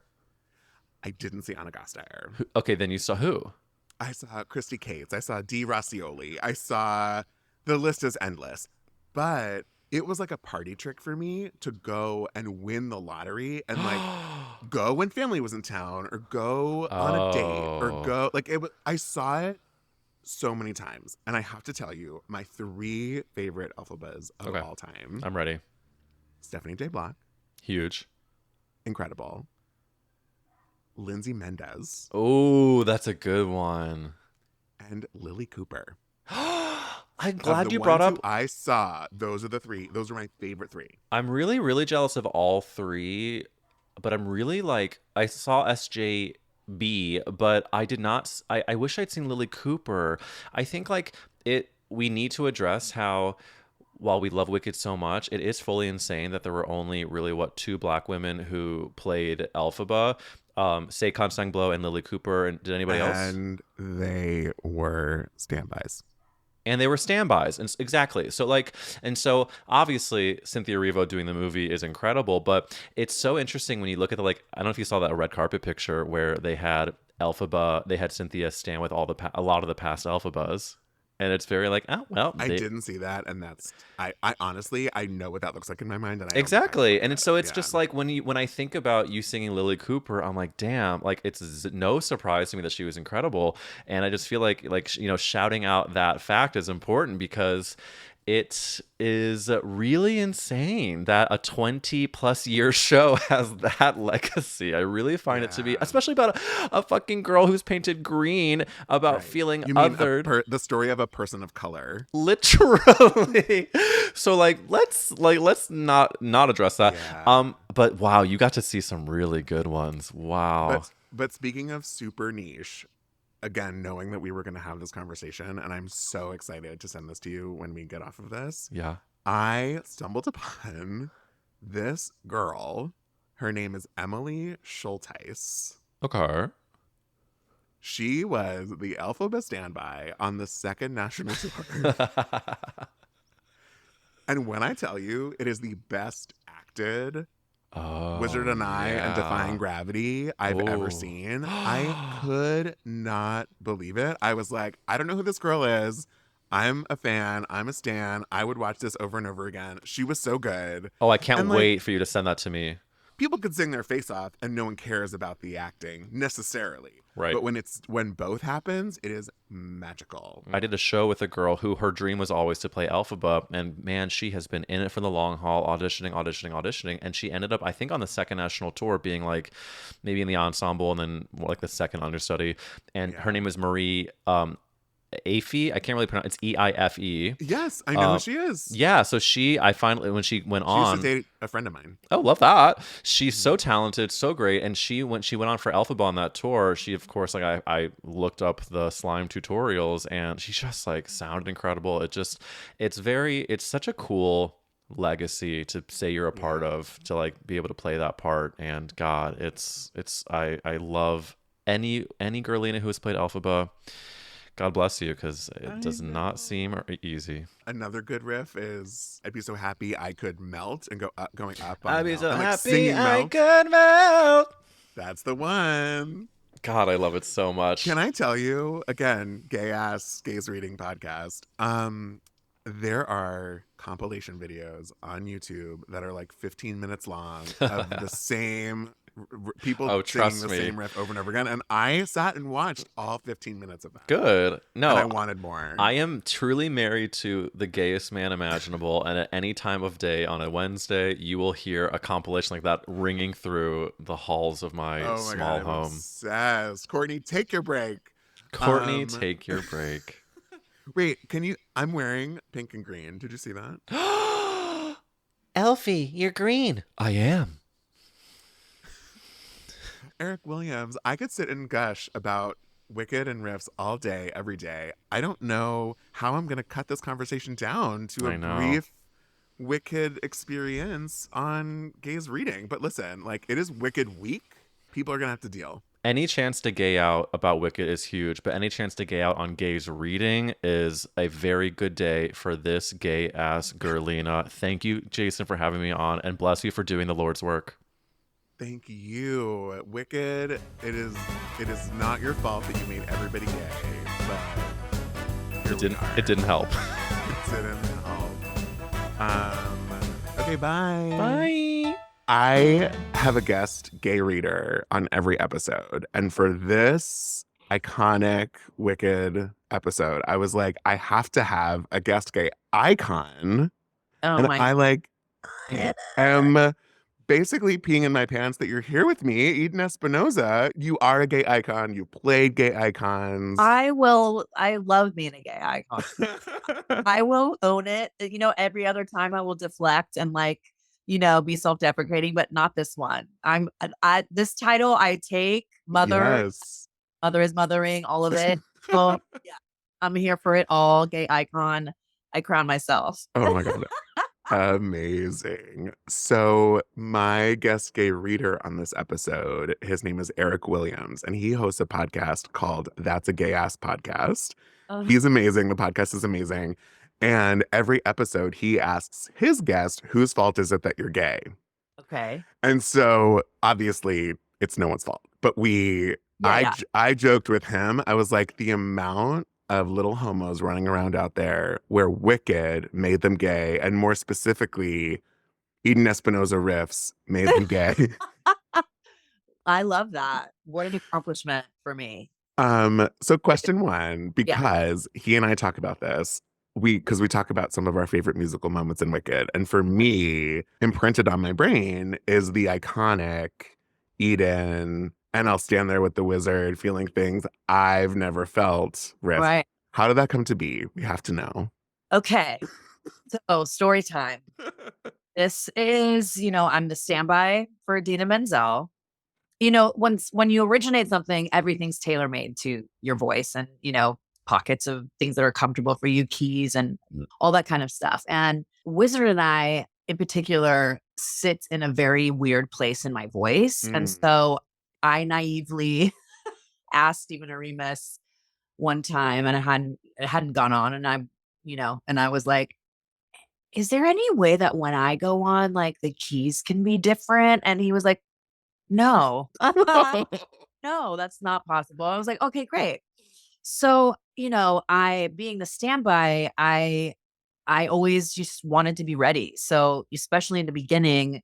B: I didn't see Anna Gasteyer.
D: Okay, then you saw who?
B: I saw Christy Cates. I saw Dee Racioli. I saw, the list is endless. But it was like a party trick for me to go and win the lottery and like go when family was in town or go on a date or go like I saw it so many times. And I have to tell you, my 3 favorite Elphibas of all time.
D: I'm ready.
B: Stephanie J. Block.
D: Huge.
B: Incredible. Lindsay Mendez.
D: Oh, that's a good one.
B: And Lily Cooper.
D: I'm glad you brought up.
B: I saw. Those are the 3. Those are my favorite 3.
D: I'm really jealous of all 3, but I'm really like, I saw SJB, but I did not. I wish I'd seen Lily Cooper. I think like we need to address how, while we love Wicked so much, it is fully insane that there were only really 2 black women who played Elphaba. Saquon Sangblow and Lily Cooper. And did anybody else?
B: And they were standbys.
D: And they were standbys. And exactly. So like, and so obviously Cynthia Erivo doing the movie is incredible, but it's so interesting when you look at the, like, I don't know if you saw that red carpet picture where they had Cynthia stand with a lot of the past Elphabas. And it's very like, oh, well.
B: I didn't see that. And that's, I honestly, I know what that looks like in my mind. And
D: exactly. And so it's just like when I think about you singing Lily Cooper, I'm like, damn, like it's no surprise to me that she was incredible. And I just feel like, you know, shouting out that fact is important because it is really insane that a 20+ year show has that legacy. I really find it to be, especially about a fucking girl who's painted green, about feeling othered.
B: The story of a person of color.
D: Literally. So let's not address that. Yeah. But wow, you got to see some really good ones. Wow.
B: But speaking of super niche, again, knowing that we were going to have this conversation, and I'm so excited to send this to you when we get off of this.
D: Yeah.
B: I stumbled upon this girl. Her name is Emily Schulteis.
D: Okay.
B: She was the Elphaba standby on the second national tour. And when I tell you, it is the best acted Wizard and I and Defying Gravity I've ever seen. I could not believe it. I was like, I don't know who this girl is. I'm a fan. I'm a stan. I would watch this over and over again. She was so good.
D: Oh, I can't wait for you to send that to me.
B: People could sing their face off and no one cares about the acting necessarily.
D: Right.
B: But when both happens, it is magical.
D: I did a show with a girl who her dream was always to play Elphaba, and man, she has been in it for the long haul, auditioning, and she ended up, I think, on the second national tour being like maybe in the ensemble and then more like the second understudy. And her name is Marie Aife. I can't really pronounce. It's Eife.
B: Yes, I know who she is.
D: Yeah, so I finally, when she went on,
B: she used to date a friend of mine.
D: Oh, love that. She's so talented, so great. And when she went on for Elphaba on that tour, she, of course, like I looked up the slime tutorials, and she just like sounded incredible. It's such a cool legacy to say you're a part of, to like be able to play that part. And God, I love any Gerlina who has played Elphaba, God bless you, because it does not seem easy.
B: Another good riff is "I'd be so happy I could melt" and going up on
D: I'd
B: the
D: be
B: melt.
D: so
B: And, like,
D: happy
B: singing
D: I
B: melt.
D: could melt.
B: That's the one.
D: God, I love it so much.
B: Can I tell you again, gays reading podcast? There are compilation videos on YouTube that are like 15 minutes long of the same people singing
D: trust
B: the
D: me.
B: same riff over and over again, and I sat and watched all 15 minutes of that.
D: Good. No,
B: And I wanted more.
D: I am truly married to the gayest man imaginable, and at any time of day on a Wednesday, you will hear a compilation like that ringing through the halls of my
B: Oh my
D: small
B: God, I'm
D: home.
B: obsessed. Courtney, take your break.
D: Courtney, take your break.
B: Wait, I'm wearing pink and green. Did you see that?
D: Elfie, you're green. I am.
B: Eric Williams, I could sit and gush about Wicked and riffs all day, every day. I don't know how I'm going to cut this conversation down to a brief Wicked experience on gays reading. But listen, like, it is Wicked week. People are going to have to deal.
D: Any chance to gay out about Wicked is huge, but any chance to gay out on gays reading is a very good day for this gay-ass Gerlina. Thank you, Jason, for having me on, and bless you for doing the Lord's work.
B: Thank you. Wicked, it is not your fault that you made everybody gay, but
D: It didn't help.
B: It didn't help. Okay, bye.
D: Bye.
B: I have a guest gay reader on every episode. And for this iconic Wicked episode, I was like, I have to have a guest gay icon.
E: Oh
B: and
E: my
B: I am basically peeing in my pants that you're here with me, Eden Espinosa. You are a gay icon. You played gay icons.
E: I love being a gay icon. I will own it. Every other time I will deflect and be self-deprecating, but not this one. This title I take. Mother.
B: Yes.
E: Mother is mothering, all of it. Well, yeah, I'm here for it all. Gay icon. I crown myself.
B: Oh my God. Amazing. So my guest gay reader on this episode, his name is Eric Williams, and he hosts a podcast called That's a Gay Ass Podcast. He's amazing. The podcast is amazing. And every episode he asks his guest, whose fault is it that you're gay?
E: Okay.
B: And so obviously it's no one's fault. But I joked with him. I was like, the amount of little homos running around out there where Wicked made them gay, and more specifically, Eden Espinosa riffs made them gay.
E: I love that. What an accomplishment for me.
B: So question one, because he and I talk about this, because we talk about some of our favorite musical moments in Wicked, and for me, imprinted on my brain is the iconic Eden, and I'll stand there with the wizard feeling things I've never felt riff.
E: Right.
B: How did that come to be? We have to know.
E: Okay. So story time. This is, I'm the standby for Dina Menzel. When you originate something, everything's tailor-made to your voice and, pockets of things that are comfortable for you, keys and all that kind of stuff. And Wizard and I, in particular, sits in a very weird place in my voice. And so I naively asked Stephen Arimas one time, and it hadn't gone on. And I was like, is there any way that when I go on, like, the keys can be different? And he was like, no, no, that's not possible. I was like, okay, great. So, I, being the standby, I always just wanted to be ready. So especially in the beginning,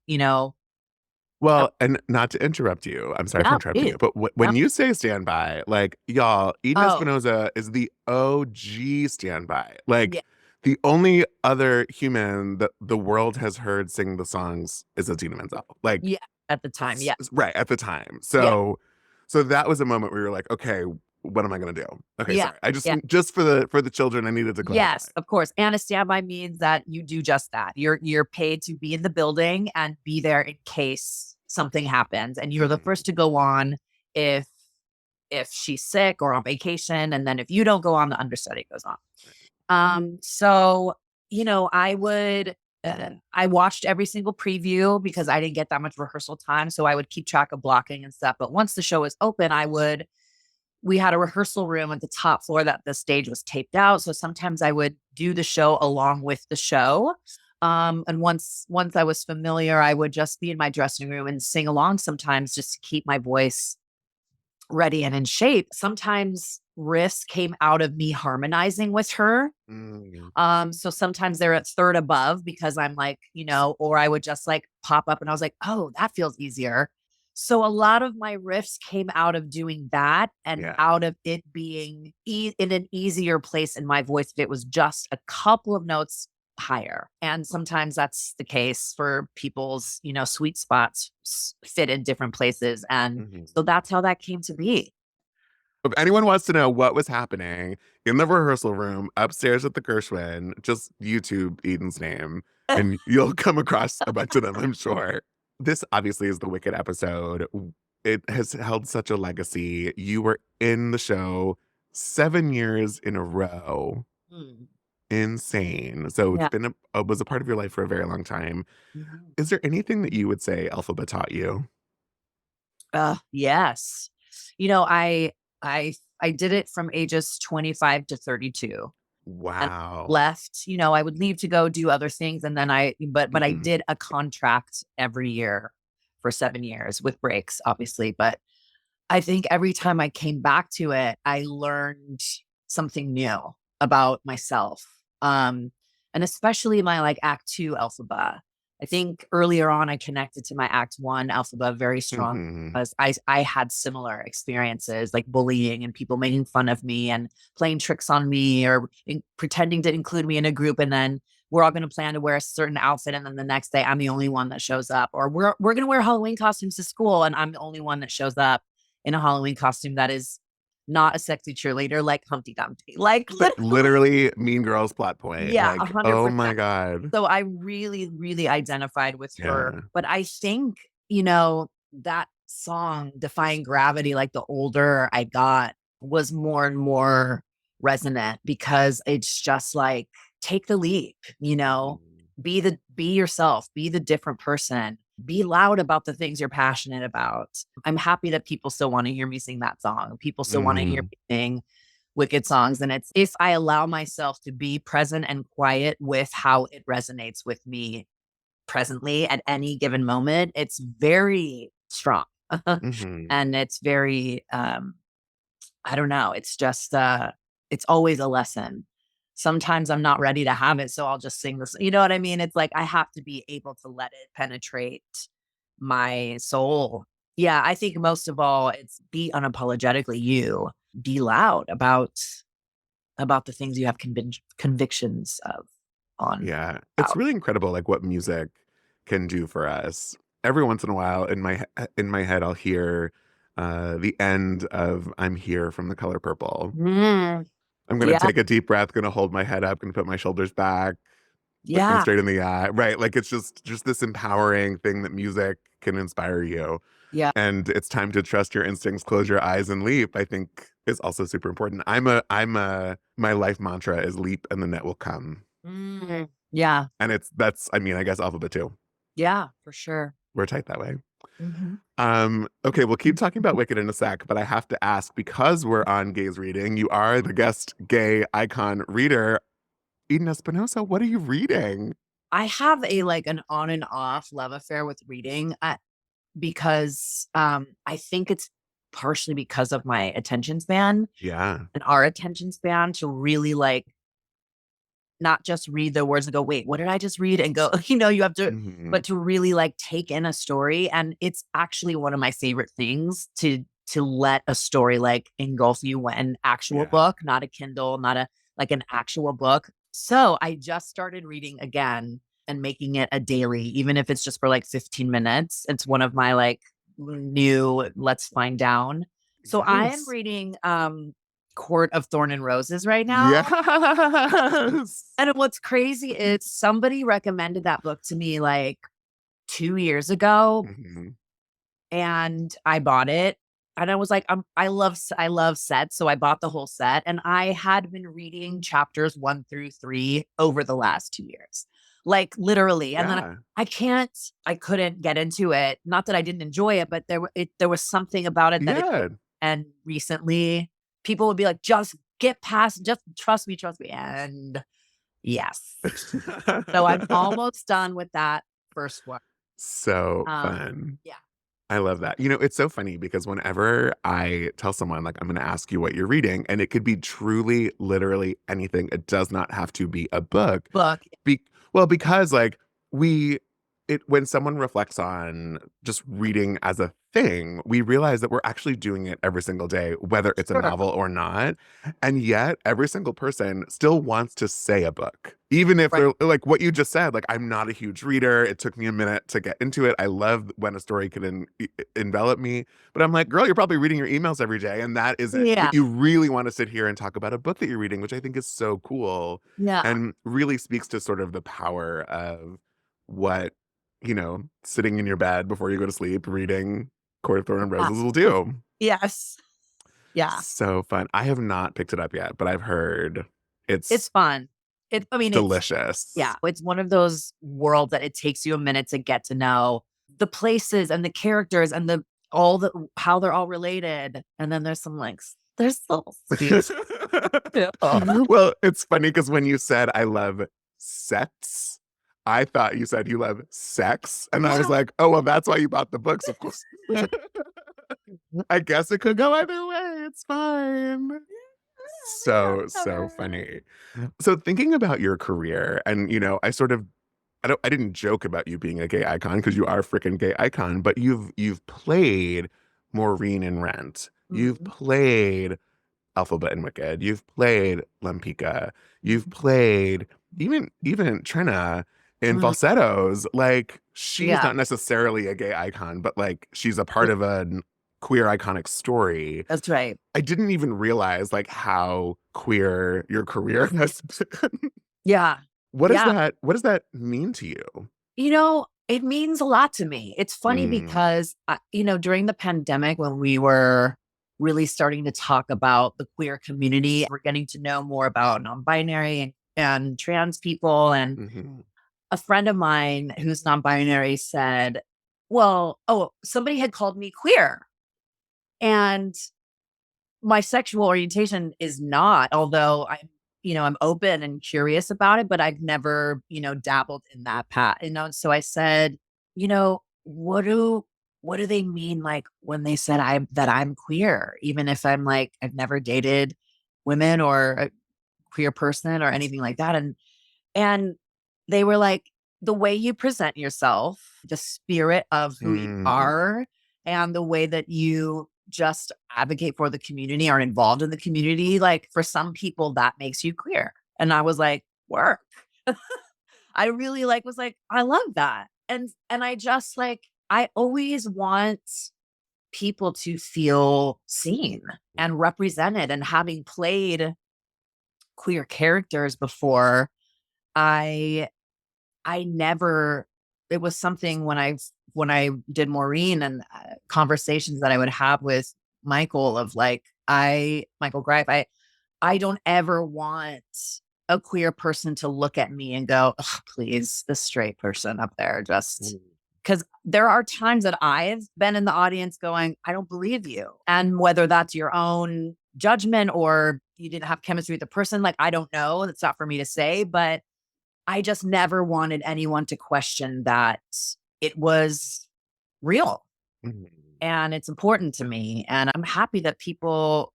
B: Well, and not to interrupt you, I'm sorry for interrupting you, but when you say standby, like, y'all, Eden Espinosa is the OG standby. Like, the only other human that the world has heard sing the songs is Idina Menzel. Like,
E: at the time,
B: right, at the time. So that was a moment where you're like, okay, what am I going to do? Okay, sorry. I just for the children, I needed to clarify.
E: Yes, of course. And a standby means that you do just that. You're paid to be in the building and be there in case something happens, and you're the first to go on if she's sick or on vacation, and then if you don't go on, the understudy goes on. So I would I watched every single preview because I didn't get that much rehearsal time. So I would keep track of blocking and stuff. But once the show was open, we had a rehearsal room at the top floor that the stage was taped out. So sometimes I would do the show along with the show. And once I was familiar, I would just be in my dressing room and sing along sometimes just to keep my voice ready and in shape. Sometimes riffs came out of me harmonizing with her. So sometimes they're at third above because I'm like, or I would just like pop up and I was like, oh, that feels easier. So a lot of my riffs came out of doing that and out of it being in an easier place in my voice. If it was just a couple of notes higher. And sometimes that's the case for people's, sweet spots fit in different places. And so that's how that came to be.
B: If anyone wants to know what was happening in the rehearsal room upstairs at the Gershwin, just YouTube Eden's name and you'll come across a bunch of them, I'm sure. This obviously is the Wicked episode. It has held such a legacy. You were in the show 7 years in a row. Insane. So it's been was a part of your life for a very long time. Is there anything that you would say Elphaba taught you?
E: Yes. I did it from ages 25 to 32.
B: Wow.
E: Left, I would leave to go do other things. And then but I did a contract every year for 7 years with breaks, obviously. But I think every time I came back to it, I learned something new about myself. And especially my like Act 2 Elphaba. I think earlier on, I connected to my Act 1 Elphaba very strong because I had similar experiences like bullying and people making fun of me and playing tricks on me or pretending to include me in a group. And then we're all going to plan to wear a certain outfit. And then the next day I'm the only one that shows up, or we're going to wear Halloween costumes to school. And I'm the only one that shows up in a Halloween costume that is not a sexy cheerleader like Humpty Dumpty. Like
B: literally Mean Girls plot point.
E: Yeah,
B: like,
E: 100%.
B: Oh my God.
E: So I really, really identified with her. But I think, that song, Defying Gravity, like the older I got, was more and more resonant because it's just like, take the leap, be yourself, be the different person, be loud about the things you're passionate about. I'm happy that people still want to hear me sing that song. People still want to hear me sing Wicked songs. And it's if I allow myself to be present and quiet with how it resonates with me presently at any given moment, it's very strong. And it's very, I don't know. It's just, it's always a lesson. Sometimes I'm not ready to have it, so I'll just sing this. You know what I mean? It's like I have to be able to let it penetrate my soul. Yeah, I think most of all, it's be unapologetically you. Be loud about the things you have convictions of on.
B: Yeah, it's really incredible, like what music can do for us. Every once in a while, in my head, I'll hear the end of "I'm Here" from The Color Purple. I'm going to take a deep breath, going to hold my head up, going to put my shoulders back, looking straight in the eye. Right. Like it's just this empowering thing that music can inspire you.
E: Yeah.
B: And it's time to trust your instincts, close your eyes and leap, I think is also super important. My life mantra is leap and the net will come.
E: Yeah.
B: And I guess Elphaba too.
E: Yeah, for sure.
B: We're tight that way. Okay, we'll keep talking about Wicked in a sec, but I have to ask, because we're on Gays Reading, you are the guest gay icon reader. Eden Espinosa, what are you reading?
E: I have an on and off love affair with reading because I think it's partially because of my attention span.
B: Yeah.
E: And our attention span to really not just read the words and go, wait, what did I just read? And go, you have to, but to really take in a story. And it's actually one of my favorite things to let a story engulf you, an actual book, not a Kindle, not an actual book. So I just started reading again and making it a daily, even if it's just for 15 minutes. It's one of my new let's find down. So I am reading Court of Thorn and Roses right now.
B: Yes.
E: And what's crazy is somebody recommended that book to me 2 years ago, and I bought it. And I was like, I love sets, so I bought the whole set. And I had been reading chapters 1 through 3 over the last 2 years. like literally. And then
B: Yeah.
E: I couldn't get into it. Not that I didn't enjoy it, but there was something about it that
B: Yeah.
E: and recently people would be like, just get past, just trust me. And yes. So I'm almost done with that first one.
B: So fun.
E: Yeah.
B: I love that. It's so funny because whenever I tell someone, like, I'm going to ask you what you're reading, and it could be truly, literally anything. It does not have to be a book.
E: Book.
B: Because like when someone reflects on just reading as a thing, we realize that we're actually doing it every single day, whether it's a novel or not. And yet every single person still wants to say a book, even if they're like what you just said, like, I'm not a huge reader. It took me a minute to get into it. I love when a story can envelop me, but I'm like, girl, you're probably reading your emails every day. And that isn't,
E: Yeah.
B: you really want to sit here and talk about a book that you're reading, which I think is so cool.
E: Yeah.
B: And really speaks to sort of the power of what, sitting in your bed before you go to sleep, reading Court of Thorn and Roses will do.
E: Yes. Yeah.
B: So fun. I have not picked it up yet, but I've heard
E: It's fun. It's
B: delicious.
E: It's one of those worlds that it takes you a minute to get to know the places and the characters and how they're all related. And then there's some links. There's little
B: Well, it's funny because when you said I love sets, I thought you said you love sex. And I was like, oh, well, that's why you bought the books, of course. I guess it could go either way. It's fine. So funny. So thinking about your career, and I didn't joke about you being a gay icon because you are a freaking gay icon, but you've played Maureen in Rent. You've played Alphabet and Wicked. You've played Lampika. You've played even Trina in Falsettos. Like, she's not necessarily a gay icon, but like she's a part of a queer iconic story.
E: That's right.
B: I didn't even realize like how queer your career has been.
E: Yeah.
B: What does that mean to you?
E: It means a lot to me. It's funny because, during the pandemic, when we were really starting to talk about the queer community, we're getting to know more about non-binary and trans people. And a friend of mine who's non-binary said, somebody had called me queer. And my sexual orientation is not, although I'm open and curious about it, but I've never, dabbled in that path, So I said, what do they mean, like, when they said that I'm queer, even if I'm like, I've never dated women or a queer person or anything like that. And they were like, the way you present yourself, the spirit of who you are, and the way that you just advocate for the community, are involved in the community. Like, for some people that makes you queer. And I was like, work. I really was like, I love that. And I just I always want people to feel seen and represented. And having played queer characters before, I never, it was something when I did Maureen and conversations that I would have with Michael of Michael Greif, I don't ever want a queer person to look at me and go, oh, please, the straight person up there, just because there are times that I've been in the audience going, I don't believe you. And whether that's your own judgment or you didn't have chemistry with the person, I don't know. That's not for me to say, but I just never wanted anyone to question that it was real. And it's important to me. And I'm happy that people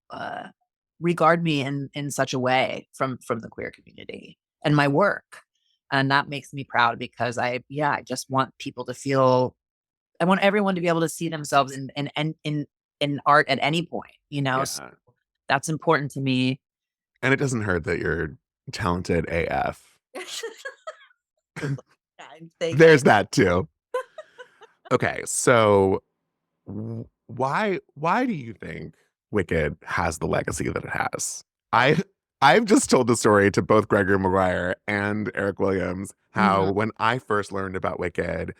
E: regard me in such a way from the queer community and my work. And that makes me proud because I just want people to feel, I want everyone to be able to see themselves in art at any point, So that's important to me.
B: And it doesn't hurt that you're talented AF. There's that too. Okay, so why do you think Wicked has the legacy that it has? I've just told the story to both Gregory Maguire and Eric Williams how when I first learned about Wicked,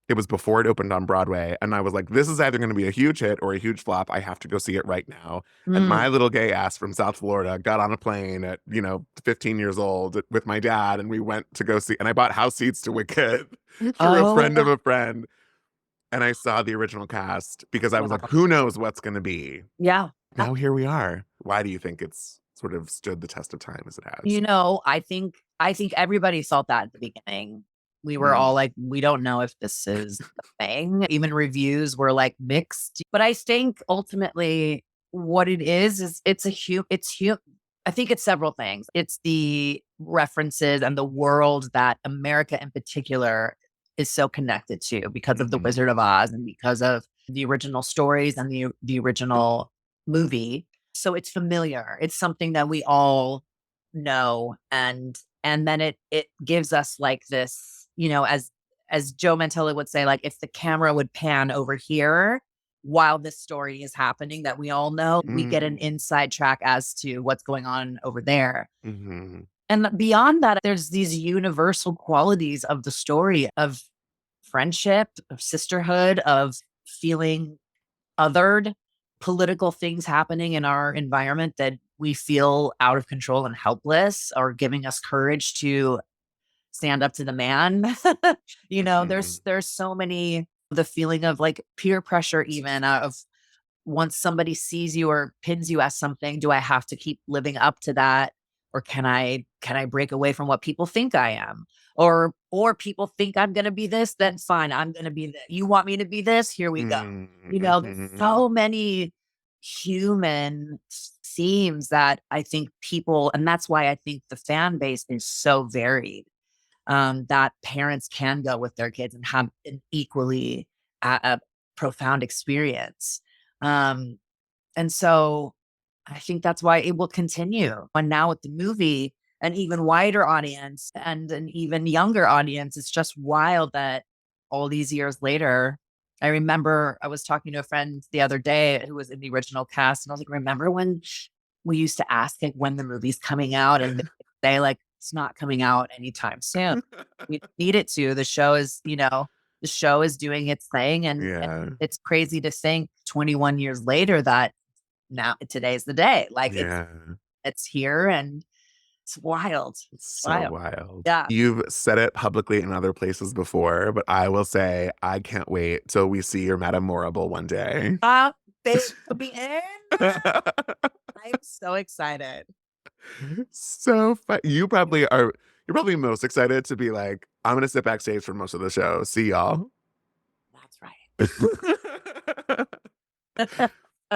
B: It was before it opened on Broadway. And I was like, this is either going to be a huge hit or a huge flop. I have to go see it right now. And my little gay ass from South Florida got on a plane at, 15 years old with my dad. And we went to go see, and I bought house seats to Wicked through a friend of a friend. And I saw the original cast because I was like, who knows what's going to be?
E: Yeah.
B: Now here we are. Why do you think it's sort of stood the test of time as it has?
E: I think everybody felt that at the beginning. We were all like, we don't know if this is the thing. Even reviews were like mixed. But I think ultimately what it is I think it's several things. It's the references and the world that America in particular is so connected to because of The Wizard of Oz and because of the original stories and the original movie. So it's familiar. It's something that we all know. And then it gives us like this, as Joe Mantello would say, like if the camera would pan over here while this story is happening that we all know, we get an inside track as to what's going on over there.
B: Mm-hmm.
E: And beyond that, there's these universal qualities of the story of friendship, of sisterhood, of feeling othered, political things happening in our environment that we feel out of control and helpless are giving us courage to stand up to the man. There's so many, the feeling of like peer pressure, even of once somebody sees you or pins you as something, do I have to keep living up to that? Or can I break away from what people think I am? Or people think I'm going to be this, then fine, I'm going to be this. You want me to be this? Here we go. There's so many human themes that I think people, and that's why I think the fan base is so varied, that parents can go with their kids and have an equally a profound experience. And so I think that's why it will continue. And now with the movie, an even wider audience and an even younger audience, it's just wild that all these years later, I remember I was talking to a friend the other day who was in the original cast. And I was like, remember when we used to ask like when the movie's coming out and they like, it's not coming out anytime soon. We need it to. The show is doing its thing. And it's crazy to think 21 years later that now today's the day. Like it's here and it's wild.
B: It's so wild.
E: Yeah.
B: You've said it publicly in other places before, but I will say I can't wait till we see your Madame Morrible one day.
E: Babe, be in. I'm so excited.
B: So fun. You're probably most excited to be like, I'm gonna sit backstage for most of the show. See y'all.
E: That's right.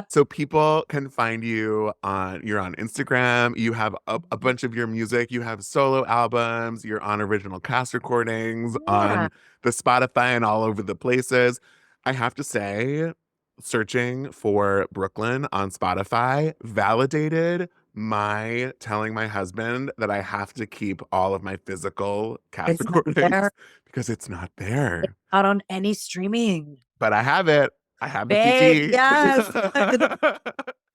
B: So people can find you're on Instagram. You have a bunch of your music. You have solo albums. You're on original cast recordings on the Spotify and all over the places. I have to say, searching for Brooklyn on Spotify validated my telling my husband that I have to keep all of my physical cast recordings because it's not there.
E: It's not on any streaming.
B: But I have it. I have the
E: Babe,
B: CD.
E: Yes.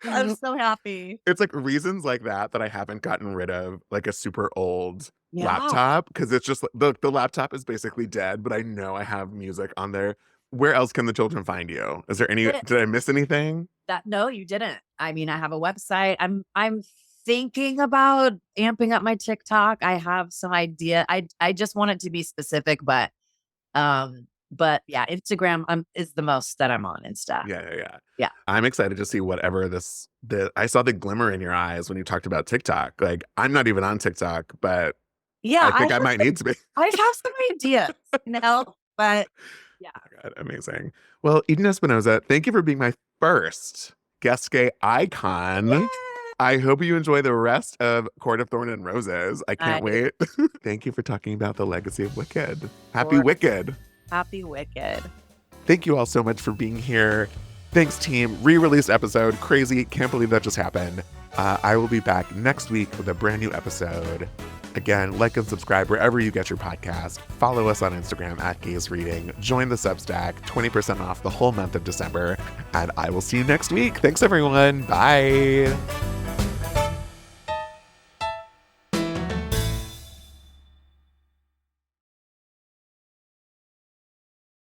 E: I'm so happy.
B: It's like reasons like that I haven't gotten rid of like a super old laptop because it's just the laptop is basically dead, but I know I have music on there. Where else can the children find you? Is there did I miss anything?
E: No, you didn't. I mean, I have a website. I'm thinking about amping up my TikTok. I have some idea. I just want it to be specific, but yeah, Instagram is the most that I'm on and stuff.
B: Yeah. I'm excited to see whatever I saw the glimmer in your eyes when you talked about TikTok. Like, I'm not even on TikTok, but I think I might need to be.
E: I have some ideas, but yeah.
B: Oh God, amazing. Well, Eden Espinosa, thank you for being my first guest gay icon. Yay! I hope you enjoy the rest of Court of Thorn and Roses. I can't wait. Thank you for talking about the legacy of Wicked. Happy Wicked.
E: Happy Wicked.
B: Thank you all so much for being here. Thanks, team. Re-release episode. Crazy. Can't believe that just happened. I will be back next week with a brand new episode. Again, like and subscribe wherever you get your podcast. Follow us on Instagram @GaysReading. Join the Substack. 20% off the whole month of December. And I will see you next week. Thanks, everyone. Bye.